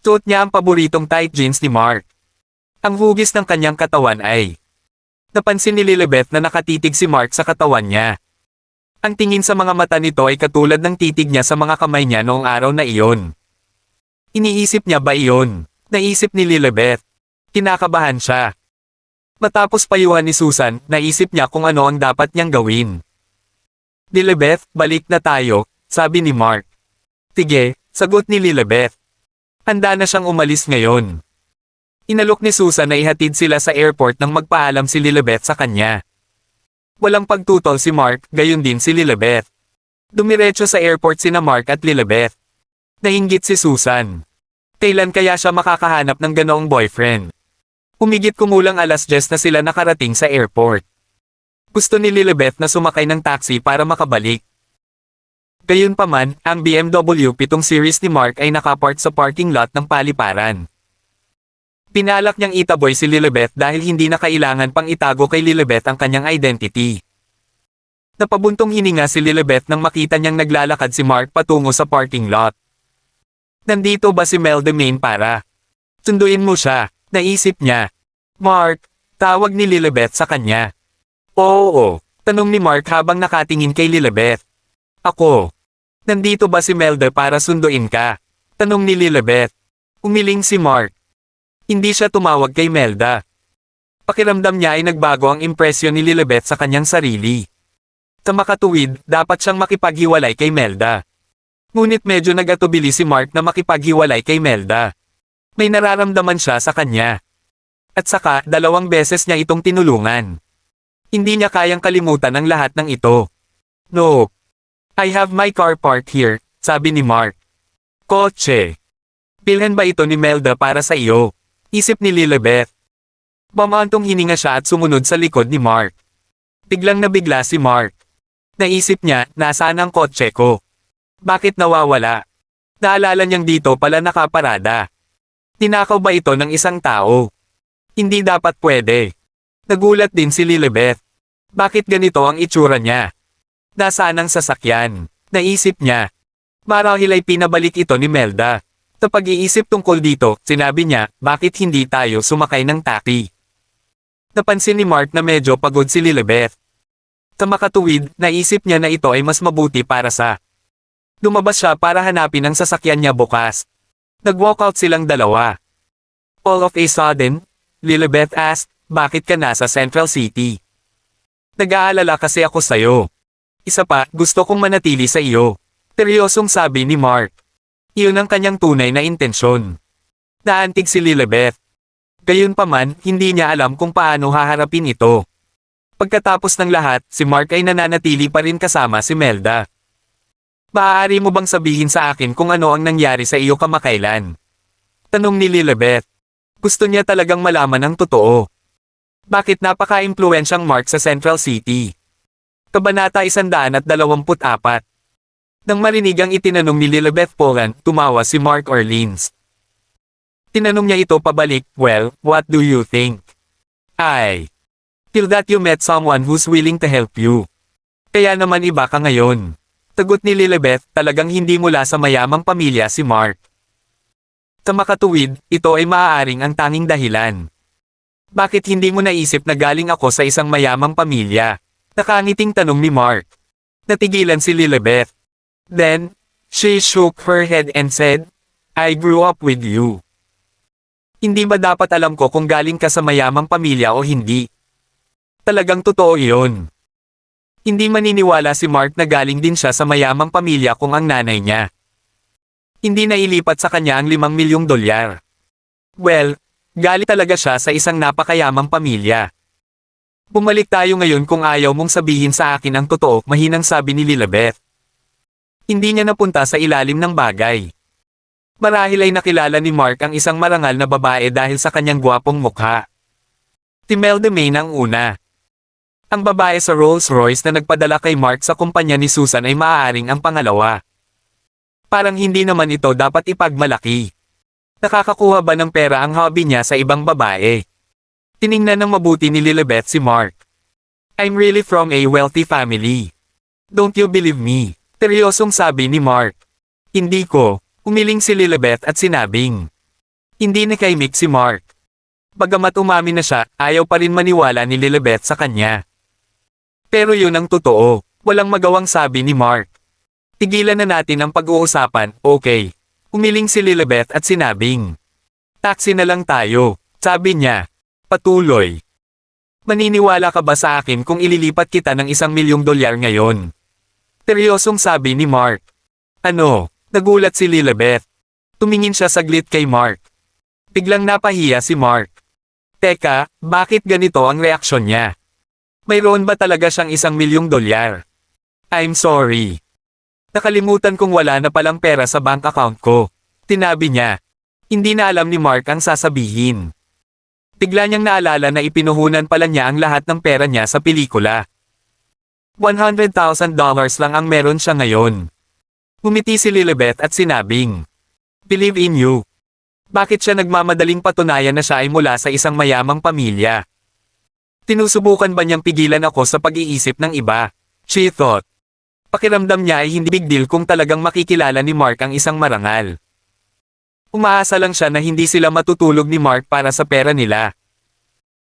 Suot niya ang paboritong tight jeans ni Mark. Ang hugis ng kanyang katawan ay. Napansin ni Lilibeth na nakatitig si Mark sa katawan niya. Ang tingin sa mga mata nito ay katulad ng titig niya sa mga kamay niya noong araw na iyon. Iniisip niya ba iyon? Naisip ni Lilibet. Kinakabahan siya. Matapos payuhan ni Susan, naisip niya kung ano ang dapat niyang gawin. Lilibet, balik na tayo, sabi ni Mark. Tige, sagot ni Lilibet. Handa na siyang umalis ngayon. Inalok ni Susan na ihatid sila sa airport nang magpaalam si Lilibet sa kanya. Walang pagtutol si Mark, gayon din si Lilibet. Dumiretso sa airport sina Mark at Lilibet. Nainggit si Susan. Kailan kaya siya makakahanap ng ganoong boyfriend? Humigit kumulang 10:00 na sila nakarating sa airport. Gusto ni Lilibet na sumakay ng taxi para makabalik. Gayunpaman, ang BMW 7 Series ni Mark ay nakapark sa parking lot ng paliparan. Pinalak niyang itaboy si Lilibet dahil hindi na kailangan pang itago kay Lilibet ang kanyang identity. Napabuntong hininga si Lilibet nang makita niyang naglalakad si Mark patungo sa parking lot. Nandito ba si Mel Demain para? Sunduin mo siya, naisip niya. Mark, tawag ni Lilibet sa kanya. Oo, tanong ni Mark habang nakatingin kay Lilibet. Ako. Nandito ba si Melda para sunduin ka? Tanong ni Lilibet. Umiling si Mark. Hindi siya tumawag kay Melda. Pakiramdam niya ay nagbago ang impresyon ni Lilibet sa kanyang sarili. Sa makatuwid, dapat siyang makipaghiwalay kay Melda. Ngunit medyo nagatubili si Mark na makipaghiwalay kay Melda. May nararamdaman siya sa kanya. At saka, 2 beses niya itong tinulungan. Hindi niya kayang kalimutan ang lahat ng ito. No. I have my car parked here, sabi ni Mark. Kotse. Bilhan ba ito ni Melda para sa iyo? Isip ni Lilibet. Mamantong hininga siya at sumunod sa likod ni Mark. Biglang nabigla si Mark. Naisip niya, nasaan ang kotse ko? Bakit nawawala? Naalala niyang dito pala nakaparada. Tinakaw ba ito ng isang tao? Hindi dapat pwede. Nagulat din si Lilibet. Bakit ganito ang itsura niya? Nasaan ang sasakyan? Naisip niya. Marahil ay pinabalik ito ni Melda. Sa pag-iisip tungkol dito, sinabi niya, bakit hindi tayo sumakay ng taxi? Napansin ni Mark na medyo pagod si Lilibet. Sa makatuwid, naisip niya na ito ay mas mabuti para sa. Lumabas siya para hanapin ang sasakyan niya bukas. Nag-walkout silang dalawa. All of a sudden, Lilibet asked, bakit ka nasa Central City? Nag-aalala kasi ako sa'yo. Isa pa, gusto kong manatili sa iyo. Seryosong sabi ni Mark. Iyon ang kanyang tunay na intensyon. Naantig si Lilibet. Gayunpaman, hindi niya alam kung paano haharapin ito. Pagkatapos ng lahat, si Mark ay nananatili pa rin kasama si Melda. Maaari mo bang sabihin sa akin kung ano ang nangyari sa iyo kamakailan? Tanong ni Lilibet. Gusto niya talagang malaman ang totoo. Bakit napaka-impluwensyang Mark sa Central City? Kabanata 124. Nang marinig ang itinanong ni Lilibet Polan, tumawa si Mark Orleans. Tinanong niya ito pabalik, well, what do you think? Till that you met someone who's willing to help you. Kaya naman iba ka ngayon. Tagot ni Lilibet, talagang hindi mula sa mayamang pamilya si Mark. Sa makatuwid, ito ay maaaring ang tanging dahilan. Bakit hindi mo naisip na galing ako sa isang mayamang pamilya? Nakangiting tanong ni Mark. Natigilan si Lilibet. Then, she shook her head and said, I grew up with you. Hindi ba dapat alam ko kung galing ka sa mayamang pamilya o hindi? Talagang totoo iyon. Hindi maniniwala si Mark na galing din siya sa mayamang pamilya kung ang nanay niya. Hindi nailipat sa kanya ang $5 milyong. Well, galing talaga siya sa isang napakayamang pamilya. Bumalik tayo ngayon kung ayaw mong sabihin sa akin ang totoo, mahinang sabi ni Lilibet. Hindi niya napunta sa ilalim ng bagay. Marahil ay nakilala ni Mark ang isang marangal na babae dahil sa kanyang gwapong mukha. Si Mel Demain ang una. Ang babae sa Rolls-Royce na nagpadala kay Mark sa kumpanya ni Susan ay maaaring ang pangalawa. Parang hindi naman ito dapat ipagmalaki. Nakakakuha ba ng pera ang hobby niya sa ibang babae? Tiningnan ng mabuti ni Lilibet si Mark. I'm really from a wealthy family. Don't you believe me? Seryosong sabi ni Mark. Hindi ko. Umiling si Lilibet at sinabing. Hindi nakaimik si Mark. Bagamat umamin na siya, ayaw pa rin maniwala ni Lilibet sa kanya. Pero yun ang totoo. Walang magawang sabi ni Mark. Tigilan na natin ang pag-uusapan, okay. Umiling si Lilibeth at sinabing. Taxi na lang tayo, sabi niya. Patuloy. Maniniwala ka ba sa akin kung ililipat kita ng $1,000,000 ngayon? Seryosong sabi ni Mark. Ano? Nagulat si Lilibeth. Tumingin siya saglit kay Mark. Biglang napahiya si Mark. Teka, bakit ganito ang reaksyon niya? Mayroon ba talaga siyang $1,000,000? I'm sorry. Nakalimutan kong wala na palang pera sa bank account ko. Tinabi niya. Hindi na alam ni Mark ang sasabihin. Bigla niyang naalala na ipinuhunan pala niya ang lahat ng pera niya sa pelikula. $100,000 lang ang meron siya ngayon. Ngumiti si Lilibeth at sinabing. Believe in you. Bakit siya nagmamadaling patunayan na siya ay mula sa isang mayamang pamilya? Tinusubukan ba niyang pigilan ako sa pag-iisip ng iba? She thought. Pakiramdam niya ay hindi big deal kung talagang makikilala ni Mark ang isang marangal. Umaasa lang siya na hindi sila matutulog ni Mark para sa pera nila.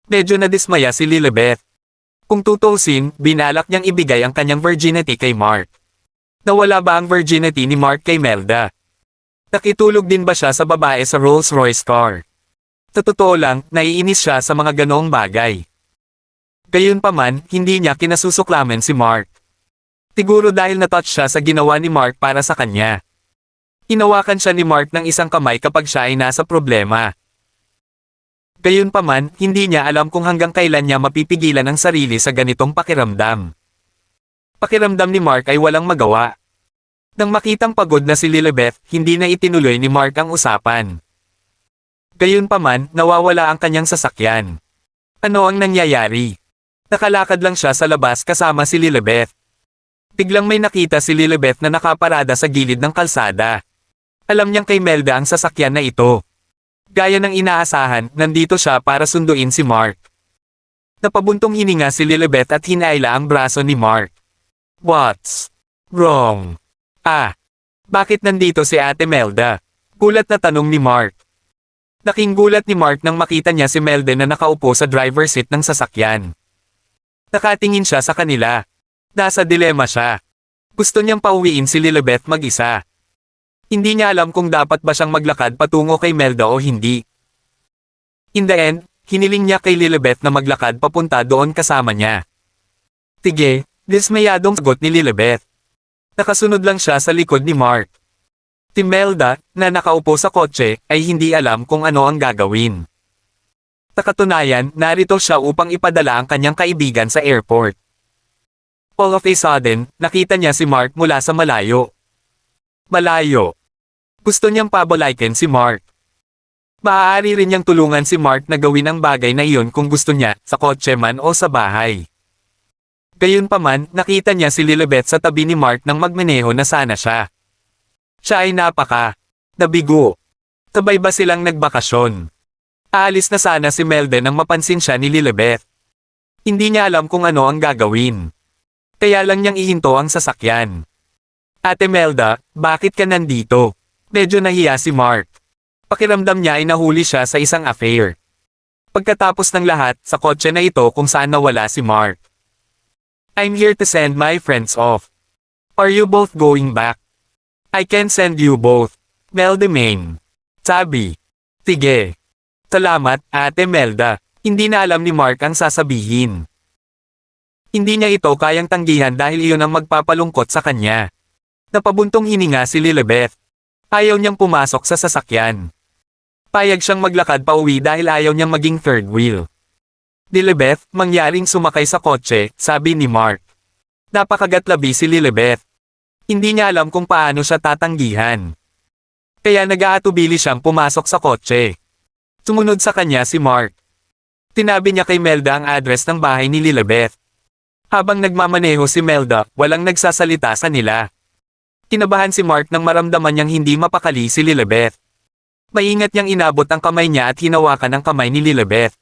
Medyo nadismaya si Lilibeth. Kung tutusin, binalak niyang ibigay ang kanyang virginity kay Mark. Nawala ba ang virginity ni Mark kay Melda? Nakitulog din ba siya sa babae sa Rolls-Royce car? Sa totoo lang, naiinis siya sa mga ganoong bagay. Gayunpaman, hindi niya kinasusuklaman si Mark. Siguro dahil natouch siya sa ginawa ni Mark para sa kanya. Hinawakan siya ni Mark ng isang kamay kapag siya ay nasa problema. Gayunpaman, hindi niya alam kung hanggang kailan niya mapipigilan ang sarili sa ganitong pakiramdam. Pakiramdam ni Mark ay walang magawa. Nang makitang pagod na si Lilibeth, hindi na itinuloy ni Mark ang usapan. Gayunpaman, nawawala ang kanyang sasakyan. Ano ang nangyayari? Nakalakad lang siya sa labas kasama si Lilibeth. Biglang may nakita si Lilibeth na nakaparada sa gilid ng kalsada. Alam niyang kay Melda ang sasakyan na ito. Gaya ng inaasahan, nandito siya para sunduin si Mark. Napabuntong hininga si Lilibeth at hinaila ang braso ni Mark. What's wrong? Bakit nandito si Ate Melda? Gulat na tanong ni Mark. Laking gulat ni Mark nang makita niya si Melda na nakaupo sa driver's seat ng sasakyan. Nakatingin siya sa kanila. Nasa dilema siya. Gusto niyang pauwiin si Lilibeth mag-isa. Hindi niya alam kung dapat ba siyang maglakad patungo kay Melda o hindi. In the end, hiniling niya kay Lilibeth na maglakad papunta doon kasama niya. Sige, dismayadong sagot ni Lilibeth. Nakasunod lang siya sa likod ni Mark. Si Melda, na nakaupo sa kotse, ay hindi alam kung ano ang gagawin. Sa katunayan, narito siya upang ipadala ang kanyang kaibigan sa airport. All of a sudden, nakita niya si Mark mula sa malayo. Malayo. Gusto niyang pabolaikin si Mark. Maaari rin niyang tulungan si Mark na gawin ang bagay na iyon kung gusto niya, sa kotse man o sa bahay. Gayunpaman, nakita niya si Lilibeth sa tabi ni Mark nang magmaneho na sana siya. Siya ay nabigo. Sabay ba silang nagbakasyon? Aalis na sana si Melda nang mapansin siya ni Lilibeth. Hindi niya alam kung ano ang gagawin. Kaya lang niyang ihinto ang sasakyan. Ate Melda, bakit ka nandito? Medyo nahiya si Mark. Pakiramdam niya ay nahuli siya sa isang affair. Pagkatapos ng lahat, sa kotse na ito kung saan nawala si Mark. I'm here to send my friends off. Are you both going back? I can send you both. Melda Main. Sabi. Sige. Salamat, Ate Melda. Hindi na alam ni Mark ang sasabihin. Hindi niya ito kayang tanggihan dahil iyon ang magpapalungkot sa kanya. Napabuntong hininga si Lilibeth. Ayaw niyang pumasok sa sasakyan. Payag siyang maglakad pa uwi dahil ayaw niyang maging third wheel. Lilibeth, mangyaring sumakay sa kotse, sabi ni Mark. Napakagatlabi si Lilibeth. Hindi niya alam kung paano siya tatanggihan. Kaya nag-aatubili siyang pumasok sa kotse. Sumunod sa kanya si Mark. Tinabi niya kay Melda ang address ng bahay ni Lilibeth. Habang nagmamaneho si Melda, walang nagsasalita sa nila. Kinabahan si Mark nang maramdaman niyang hindi mapakali si Lilibeth. Maingat niyang inabot ang kamay niya at hinawakan ang kamay ni Lilibeth.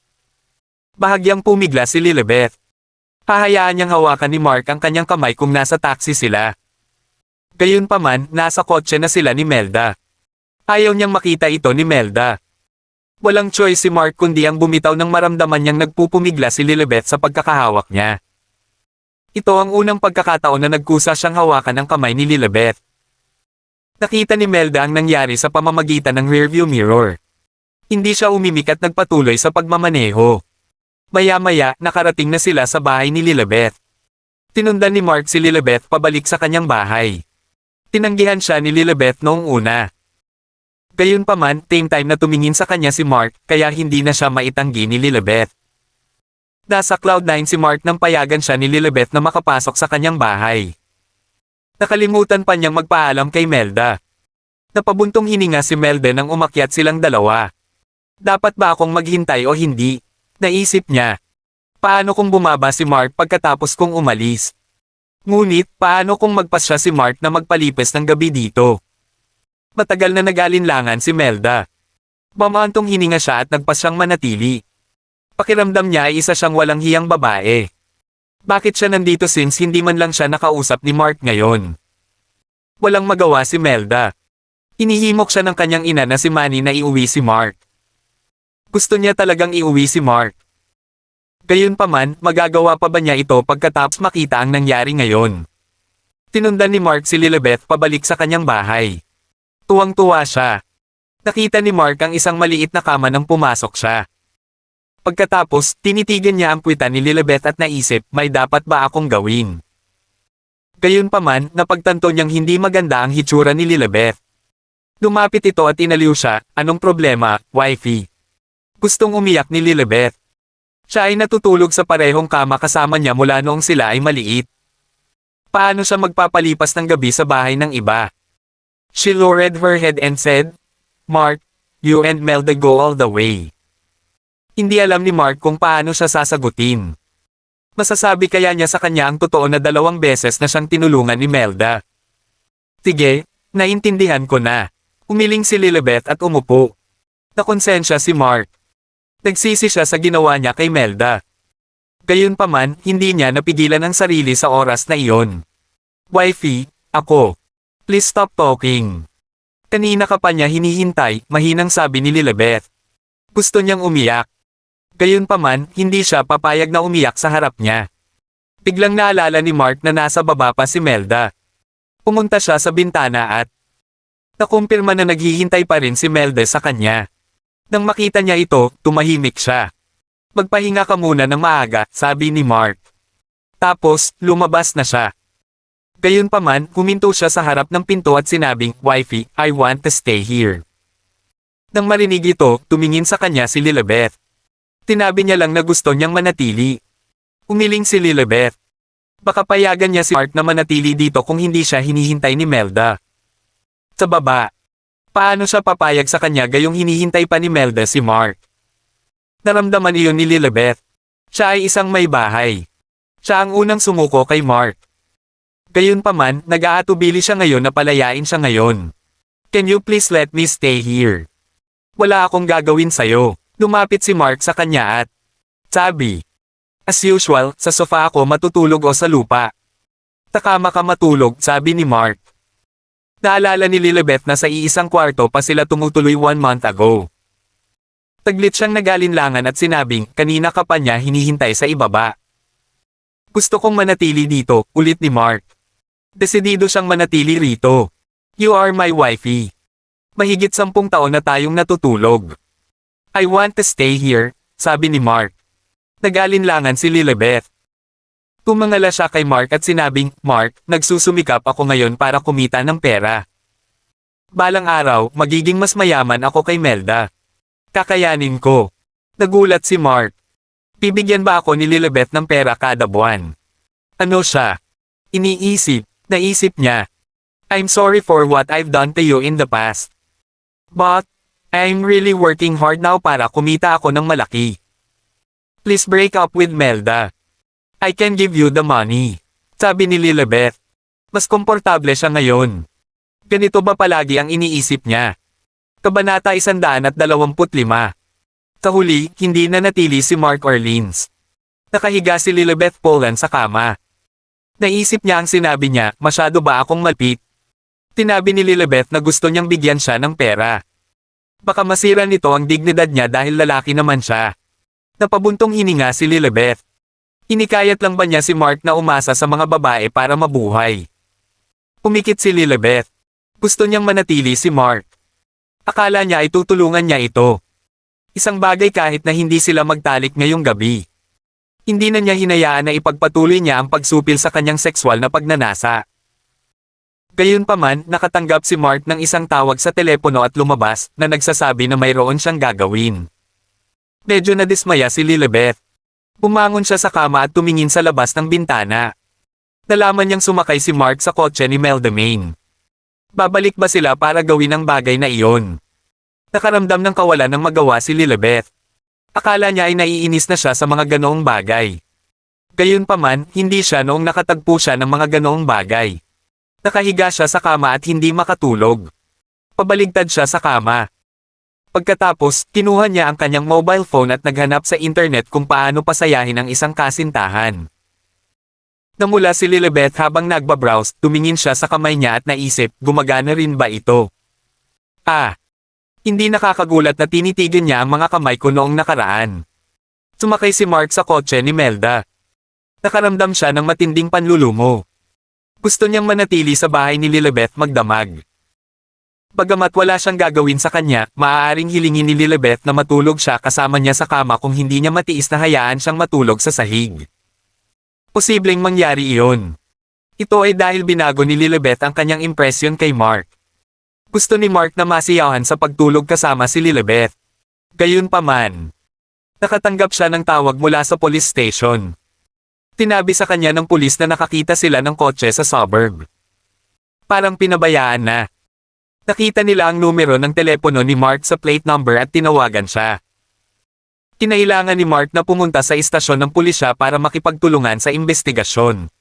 Bahagyang pumigla si Lilibeth. Hahayaan niyang hawakan ni Mark ang kanyang kamay kung nasa taxi sila. Gayunpaman, nasa kotse na sila ni Melda. Ayaw niyang makita ito ni Melda. Walang choice si Mark kundi ang bumitaw nang maramdaman niyang nagpupumigla si Lilibeth sa pagkakahawak niya. Ito ang unang pagkakataon na nagkusa siyang hawakan ang kamay ni Lilibeth. Nakita ni Melda ang nangyari sa pamamagitan ng rearview mirror. Hindi siya umimik at nagpatuloy sa pagmamaneho. Maya-maya, nakarating na sila sa bahay ni Lilibeth. Tinundan ni Mark si Lilibeth pabalik sa kanyang bahay. Tinanggihan siya ni Lilibeth noong una. Gayunpaman, same time na tumingin sa kanya si Mark, kaya hindi na siya maitanggi ni Lilibeth. Nasa Cloud9 si Mark nang payagan siya ni Lilibeth na makapasok sa kanyang bahay. Nakalimutan pa niyang magpaalam kay Melda. Napabuntong hininga si Melda nang umakyat silang dalawa. Dapat ba akong maghintay o hindi? Naisip niya. Paano kung bumaba si Mark pagkatapos kong umalis? Ngunit, paano kung magpas siya si Mark na magpalipes ng gabi dito? Matagal na nag-alinlangan si Melda. Mamantong hininga siya at nagpas siyang manatili. Pakiramdam niya ay isa siyang walang hiyang babae. Bakit siya nandito since hindi man lang siya nakausap ni Mark ngayon? Walang magawa si Melda. Inihimok siya ng kanyang ina na si Manny na iuwi si Mark. Gusto niya talagang iuwi si Mark. Gayunpaman, magagawa pa ba niya ito pagkatapos makita ang nangyari ngayon? Tinundan ni Mark si Lilibeth pabalik sa kanyang bahay. Tuwang-tuwa siya. Nakita ni Mark ang isang maliit na kama nang pumasok siya. Pagkatapos, tinitigan niya ang puwitan ni Lilibeth at naisip, may dapat ba akong gawin? Gayunpaman, napagtanto niyang hindi maganda ang hitsura ni Lilibeth. Lumapit ito at inaliw siya, anong problema, wifey? Gustong umiyak ni Lilibeth. Siya ay natutulog sa parehong kama kasama niya mula noong sila ay maliit. Paano siya magpapalipas ng gabi sa bahay ng iba? She lowered her head and said, Mark, you and Melda go all the way. Hindi alam ni Mark kung paano siya sasagutin. Masasabi kaya niya sa kanya ang totoo na 2 beses na siyang tinulungan ni Melda. Sige, naintindihan ko na. Umiling si Lilibeth at umupo. Nakonsensya si Mark. Nagsisi siya sa ginawa niya kay Melda. Gayunpaman, hindi niya napigilan ang sarili sa oras na iyon. Wifey, ako. Please stop talking. Kanina ka pa niya hinihintay, mahinang sabi ni Lilibeth. Gusto niyang umiyak. Gayunpaman, hindi siya papayag na umiyak sa harap niya. Biglang naalala ni Mark na nasa baba pa si Melda. Pumunta siya sa bintana at nakumpirma na naghihintay pa rin si Melda sa kanya. Nang makita niya ito, tumahimik siya. Magpahinga ka muna ng maaga, sabi ni Mark. Tapos, lumabas na siya. Gayunpaman, huminto siya sa harap ng pinto at sinabing, Wifey, I want to stay here. Nang marinig ito, tumingin sa kanya si Lilibeth. Tinabi niya lang na gusto niyang manatili. Umiling si Lilibeth. Baka payagan niya si Mark na manatili dito kung hindi siya hinihintay ni Melda. Sa baba. Paano siya papayag sa kanya gayong hinihintay pa ni Melda si Mark? Naramdaman iyon ni Lilibeth. Siya ay isang may bahay. Siya ang unang sumuko kay Mark. Gayunpaman, nag-aatubili siya ngayon na palayain siya ngayon. Can you please let me stay here? Wala akong gagawin sa'yo. Lumapit si Mark sa kanya at sabi, as usual, sa sofa ako matutulog o sa lupa. Takama ka matulog, sabi ni Mark. Naalala ni Lilibeth na sa iisang kwarto pa sila tumutuloy 1 month ago. Taglit siyang nag-alinlangan at sinabing, kanina ka pa niya hinihintay sa ibaba. Gusto kong manatili dito, ulit ni Mark. Desidido siyang manatili rito. You are my wifey. Mahigit 10 taon na tayong natutulog. I want to stay here, sabi ni Mark. Nag-alinlangan si Lilibeth. Tumangala siya kay Mark at sinabing, Mark, nagsusumikap ako ngayon para kumita ng pera. Balang araw, magiging mas mayaman ako kay Melda. Kakayanin ko. Nagulat si Mark. Bibigyan ba ako ni Lilibeth ng pera kada buwan? Ano siya? Naisip niya. I'm sorry for what I've done to you in the past. But, I'm really working hard now para kumita ako ng malaki. Please break up with Melda. I can give you the money. Sabi ni Lilibeth. Mas komportable siya ngayon. Ganito ba palagi ang iniisip niya? Kabanata 125. Sa huli, hindi na natili si Mark Orleans. Nakahiga si Lilibeth Polan sa kama. Naisip niya ang sinabi niya, masyado ba akong malpit? Tinabi ni Lilibeth na gusto niyang bigyan siya ng pera. Baka masira nito ang dignidad niya dahil lalaki naman siya. Napabuntong hininga si Lilibeth. Hinikayat lang ba niya si Mark na umasa sa mga babae para mabuhay? Pumikit si Lilibeth. Gusto niyang manatili si Mark. Akala niya ay tutulungan niya ito. Isang bagay kahit na hindi sila magtalik ngayong gabi. Hindi na niya hinayaan na ipagpatuloy niya ang pagsupil sa kanyang sexual na pagnanasa. Gayunpaman, nakatanggap si Mark ng isang tawag sa telepono at lumabas na nagsasabi na mayroon siyang gagawin. Medyo nadismaya si Lilibeth. Bumangon siya sa kama at tumingin sa labas ng bintana. Nalaman niyang sumakay si Mark sa kotse ni Melda-Main. Babalik ba sila para gawin ang bagay na iyon? Nakaramdam ng kawalan ng magawa si Lilibeth. Akala niya ay naiinis na siya sa mga ganoong bagay. Gayunpaman, hindi siya noong nakatagpo siya ng mga ganoong bagay. Nakahiga siya sa kama at hindi makatulog. Pabaligtad siya sa kama. Pagkatapos, kinuha niya ang kanyang mobile phone at naghanap sa internet kung paano pasayahin ang isang kasintahan. Namula si Lilibeth habang nagbabrowse, tumingin siya sa kamay niya at naisip, gumagana rin ba ito? Hindi nakakagulat na tinitigan niya ang mga kamay ko noong nakaraan. Sumakay si Mark sa kotse ni Melda. Nakaramdam siya ng matinding panlulumo. Gusto niyang manatili sa bahay ni Lilibeth magdamag. Bagamat wala siyang gagawin sa kanya, maaaring hilingin ni Lilibeth na matulog siya kasama niya sa kama kung hindi niya matiis na hayaan siyang matulog sa sahig. Posibleng mangyari iyon. Ito ay dahil binago ni Lilibeth ang kanyang impresyon kay Mark. Gusto ni Mark na masiyahan sa pagtulog kasama si Lilibeth. Gayunpaman, nakatanggap siya ng tawag mula sa police station. Tinabi sa kanya ng pulis na nakakita sila ng kotse sa suburb. Parang pinabayaan na. Nakita nila ang numero ng telepono ni Mark sa plate number at tinawagan siya. Kinailangan ni Mark na pumunta sa istasyon ng pulisya para makipagtulungan sa investigasyon.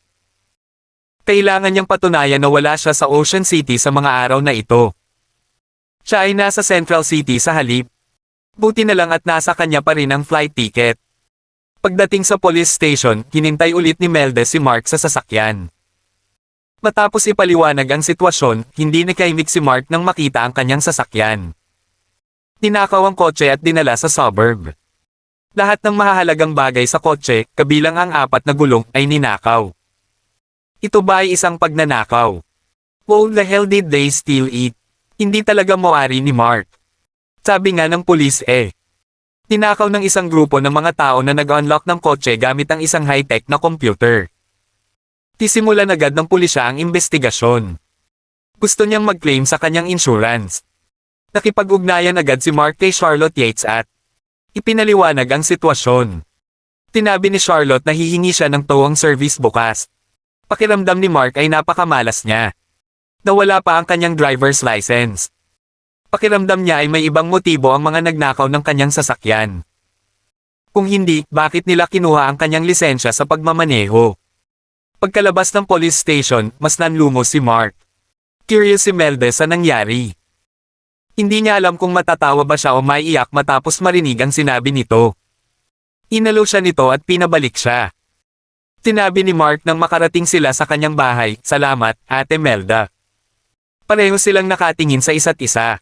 Kailangan niyang patunayan na wala siya sa Ocean City sa mga araw na ito. Siya ay nasa Central City sa halip. Buti na lang at nasa kanya pa rin ang flight ticket. Pagdating sa police station, hinintay ulit ni Melda si Mark sa sasakyan. Matapos ipaliwanag ang sitwasyon, hindi nakaimik si Mark nang makita ang kanyang sasakyan. Ninakaw ang kotse at dinala sa suburb. Lahat ng mahahalagang bagay sa kotse, kabilang ang 4 na gulong, ay ninakaw. Ito ba ay isang pagnanakaw? How the hell did they steal it? Hindi talaga mawari ni Mark. Sabi nga ng pulis Ninakaw ng isang grupo ng mga tao na nag-unlock ng kotse gamit ang isang high-tech na computer. Tisimulan agad ng pulisya ang investigasyon. Gusto niyang mag-claim sa kanyang insurance. Nakipag-ugnayan agad si Mark kay Charlotte Yates at ipinaliwanag ang sitwasyon. Tinabi ni Charlotte na hihingi siya ng towing service bukas. Pakiramdam ni Mark ay napakamalas niya. Nawala pa ang kanyang driver's license. Pakiramdam niya ay may ibang motibo ang mga nagnakaw ng kanyang sasakyan. Kung hindi, bakit nila kinuha ang kanyang lisensya sa pagmamaneho? Pagkalabas ng police station, mas nanlumos si Mark. Curious si Melda sa nangyari. Hindi niya alam kung matatawa ba siya o maiiyak matapos marinig ang sinabi nito. Inalo siya nito at pinabalik siya. Tinabi ni Mark nang makarating sila sa kanyang bahay, "Salamat, Ate Melda." Pareho silang nakatingin sa isa't isa.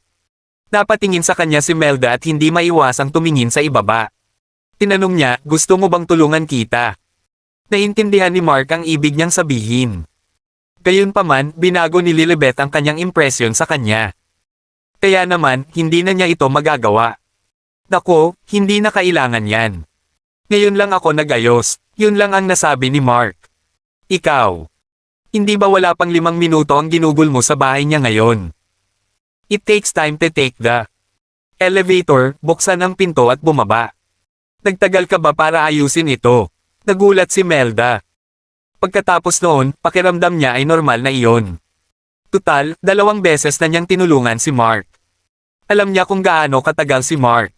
Napatingin sa kanya si Melda at hindi maiwasang tumingin sa ibaba. Tinanong niya, "Gusto mo bang tulungan kita?" Naintindihan ni Mark ang ibig niyang sabihin. Gayunpaman, binago ni Lilibeth ang kanyang impresyon sa kanya. Kaya naman, hindi na niya ito magagawa. Nako, hindi na kailangan yan. Ngayon lang ako nag-ayos, yun lang ang nasabi ni Mark. Ikaw. Hindi ba wala pang 5 minuto ang ginugol mo sa bahay niya ngayon? It takes time to take the elevator, buksan ang pinto at bumaba. Nagtagal ka ba para ayusin ito? Nagulat si Melda. Pagkatapos noon, pakiramdam niya ay normal na iyon. Tutal, 2 beses na niyang tinulungan si Mark. Alam niya kung gaano katagal si Mark.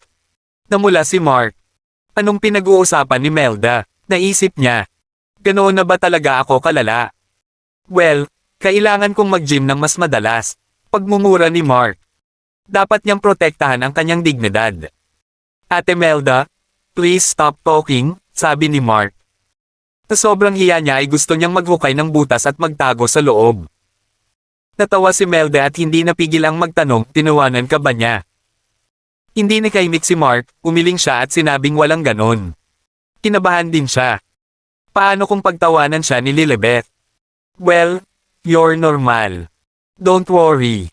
Namula si Mark. Anong pinag-uusapan ni Melda? Naisip niya. Ganoon na ba talaga ako kalala? Well, kailangan kong mag-gym ng mas madalas. Pagmumura ni Mark. Dapat niyang protektahan ang kanyang dignidad. Ate Melda, please stop talking, sabi ni Mark. Sa sobrang hiya niya ay gusto niyang maghukay ng butas at magtago sa loob. Natawa si Melda at hindi napigil ang magtanong, "Tinawanan ka ba niya?" Hindi nakaimik si Mark, umiling siya at sinabing walang ganon. Kinabahan din siya. Paano kung pagtawanan siya ni Lilibet? Well, you're normal. Don't worry.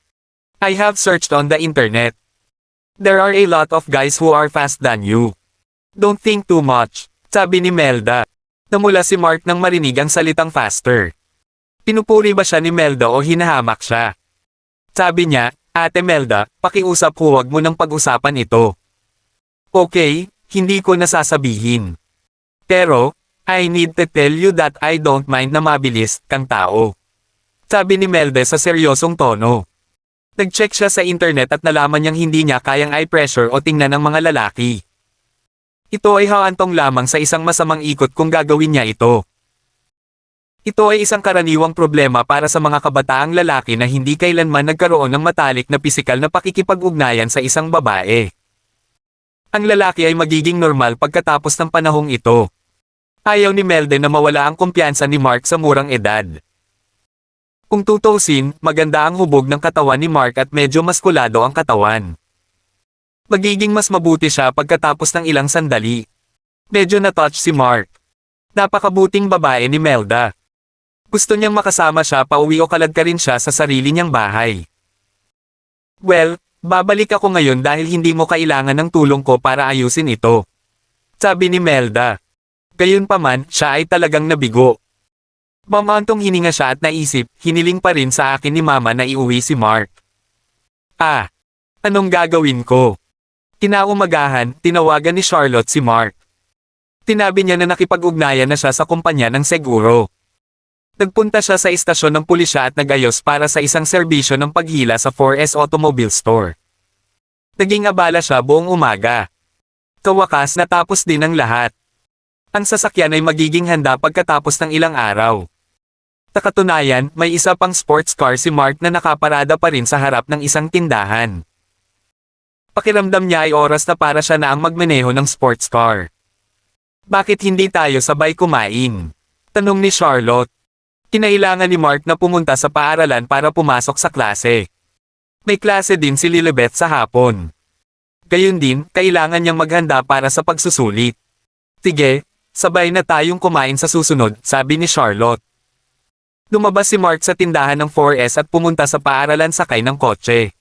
I have searched on the internet. There are a lot of guys who are fast than you. Don't think too much, sabi ni Melda. Namula si Mark nang marinig ang salitang faster. Pinupuri ba siya ni Melda o hinahamak siya? Sabi niya, Ate Melda, pakiusap huwag mo nang pag-usapan ito. Okay, hindi ko nasasabihin. Pero, I need to tell you that I don't mind na mabilis kang tao. Sabi ni Melda sa seryosong tono. Nag-check siya sa internet at nalaman niyang hindi niya kayang eye pressure o tingnan ng mga lalaki. Ito ay hahantong lamang sa isang masamang ikot kung gagawin niya ito. Ito ay isang karaniwang problema para sa mga kabataang lalaki na hindi kailanman nagkaroon ng matalik na pisikal na pakikipag-ugnayan sa isang babae. Ang lalaki ay magiging normal pagkatapos ng panahong ito. Ayaw ni Melda na mawala ang kumpiyansa ni Mark sa murang edad. Kung tutusin, maganda ang hubog ng katawan ni Mark at medyo maskulado ang katawan. Magiging mas mabuti siya pagkatapos ng ilang sandali. Medyo na-touch si Mark. Napakabuting babae ni Melda. Gusto niyang makasama siya pauwi o kalad ka rin siya sa sarili niyang bahay. Well, babalik ako ngayon dahil hindi mo kailangan ng tulong ko para ayusin ito. Sabi ni Melda. Gayunpaman, siya ay talagang nabigo. Mamantong hininga siya at naisip, hiniling pa rin sa akin ni Mama na iuwi si Mark. Anong gagawin ko? Kinaumagahan, tinawagan ni Charlotte si Mark. Tinabi niya na nakipag-ugnayan na siya sa kumpanya ng seguro. Nagpunta siya sa istasyon ng pulisya at nagayos para sa isang serbisyo ng paghila sa 4S Automobile Store. Naging abala siya buong umaga. Kawakas natapos din ang lahat. Ang sasakyan ay magiging handa pagkatapos ng ilang araw. Sa katunayan, may isa pang sports car si Mark na nakaparada pa rin sa harap ng isang tindahan. Pakiramdam niya ay oras na para siya na ang magmaneho ng sports car. Bakit hindi tayo sabay kumain? Tanong ni Charlotte. Kinailangan ni Mark na pumunta sa paaralan para pumasok sa klase. May klase din si Lilibet sa hapon. Gayun din, kailangan niyang maghanda para sa pagsusulit. Sige, sabay na tayong kumain sa susunod, sabi ni Charlotte. Lumabas si Mark sa tindahan ng 4S at pumunta sa paaralan sakay ng kotse.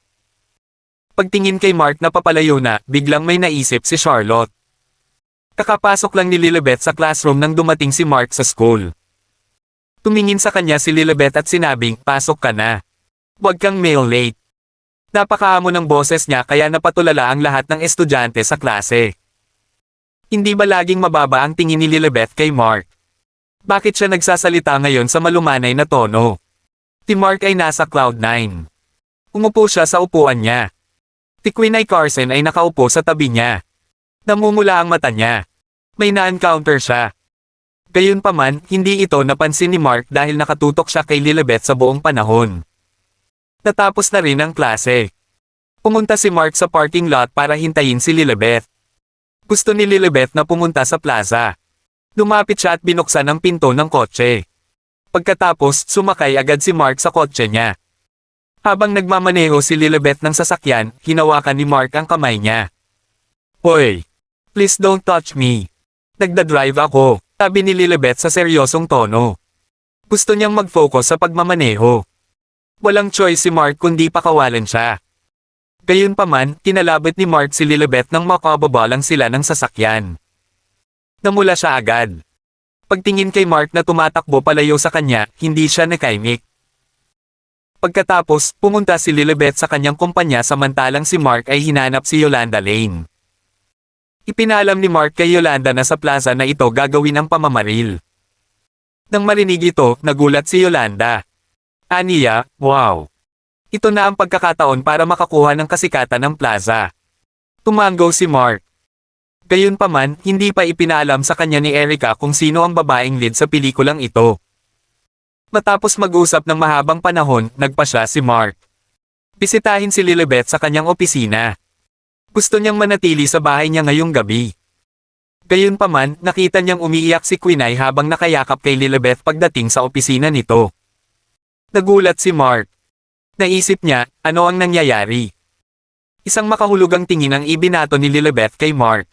Pagtingin kay Mark na papalayo na, biglang may naisip si Charlotte. Kakapasok lang ni Lilibet sa classroom nang dumating si Mark sa school. Tumingin sa kanya si Lilibet at sinabing, pasok ka na. Huwag kang mail late. Napakaamo ng boses niya kaya napatulala ang lahat ng estudyante sa klase. Hindi ba laging mababa ang tingin ni Lilibet kay Mark? Bakit siya nagsasalita ngayon sa malumanay na tono? Si Mark ay nasa cloud 9. Umupo siya sa upuan niya. Si Quinay Carson ay nakaupo sa tabi niya. Namumula ang mata niya. May na-encounter siya. Gayunpaman, hindi ito napansin ni Mark dahil nakatutok siya kay Lilibet sa buong panahon. Natapos na rin ang klase. Pumunta si Mark sa parking lot para hintayin si Lilibet. Gusto ni Lilibet na pumunta sa plaza. Lumapit siya at binuksan ang pinto ng kotse. Pagkatapos, sumakay agad si Mark sa kotse niya. Habang nagmamaneho si Lilibet ng sasakyan, hinawakan ni Mark ang kamay niya. Hoy! Please don't touch me. Nagdadrive ako, sabi ni Lilibet sa seryosong tono. Gusto niyang mag-focus sa pagmamaneho. Walang choice si Mark kundi pakawalan siya. Gayunpaman, kinalabit ni Mark si Lilibet nang makababalang sila ng sasakyan. Namula siya agad. Pagtingin kay Mark na tumatakbo palayo sa kanya, hindi siya nakaimik. Pagkatapos, pumunta si Lilibet sa kanyang kumpanya samantalang si Mark ay hinanap si Yolanda Lane. Ipinalam ni Mark kay Yolanda na sa plaza na ito gagawin ang pamamaril. Nang marinig ito, nagulat si Yolanda. Aniya, wow! Ito na ang pagkakataon para makakuha ng kasikatan ng plaza. Tumango si Mark. Gayunpaman, hindi pa ipinaalam sa kanya ni Erica kung sino ang babaeng lead sa pelikulang ito. Matapos mag-usap ng mahabang panahon, nagpasya si Mark. Bisitahin si Lilibet sa kanyang opisina. Gusto niyang manatili sa bahay niya ngayong gabi. Gayunpaman, nakita niyang umiiyak si Quinay habang nakayakap kay Lilibet pagdating sa opisina nito. Nagulat si Mark. Naisip niya, ano ang nangyayari? Isang makahulugang tingin ang ibinato ni Lilibet kay Mark.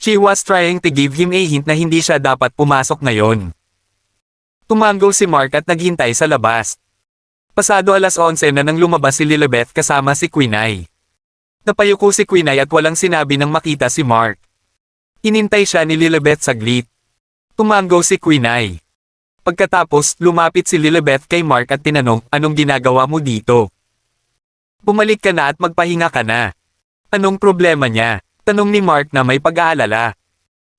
She was trying to give him a hint na hindi siya dapat pumasok ngayon. Tumango si Mark at naghintay sa labas. Pasado 11:00 na nang lumabas si Lilibeth kasama si Quinay. Napayuko si Quinay at walang sinabi nang makita si Mark. Inintay siya ni Lilibeth saglit. Tumango si Quinay. Pagkatapos, lumapit si Lilibeth kay Mark at tinanong, anong ginagawa mo dito? Bumalik ka na at magpahinga ka na. Anong problema niya? Tanong ni Mark na may pag-aalala.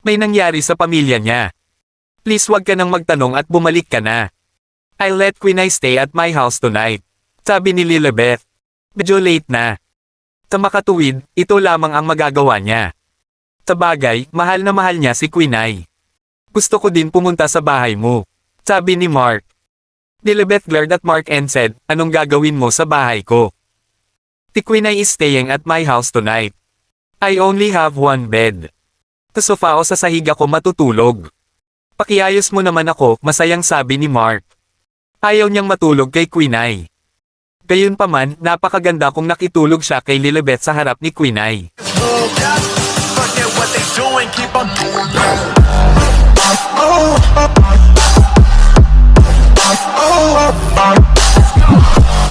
May nangyari sa pamilya niya. Please wag ka nang magtanong at bumalik ka na. I'll let Quinay stay at my house tonight. Sabi ni Lilibeth. Medyo late na. Sa makatuwid, ito lamang ang magagawa niya. Sa bagay, mahal na mahal niya si Quinay. Gusto ko din pumunta sa bahay mo. Sabi ni Mark. Lilibeth glared at Mark and said, anong gagawin mo sa bahay ko? Si Quinay is staying at my house tonight. I only have one bed. Sa sofa o sa sahig ako matutulog. Pakiayos mo naman ako, masayang sabi ni Mark. Ayaw niyang matulog kay Quinay. Gayunpaman, napakaganda kung nakitulog siya kay Lilibeth sa harap ni Quinay.
Forget what they doing, keep on doing.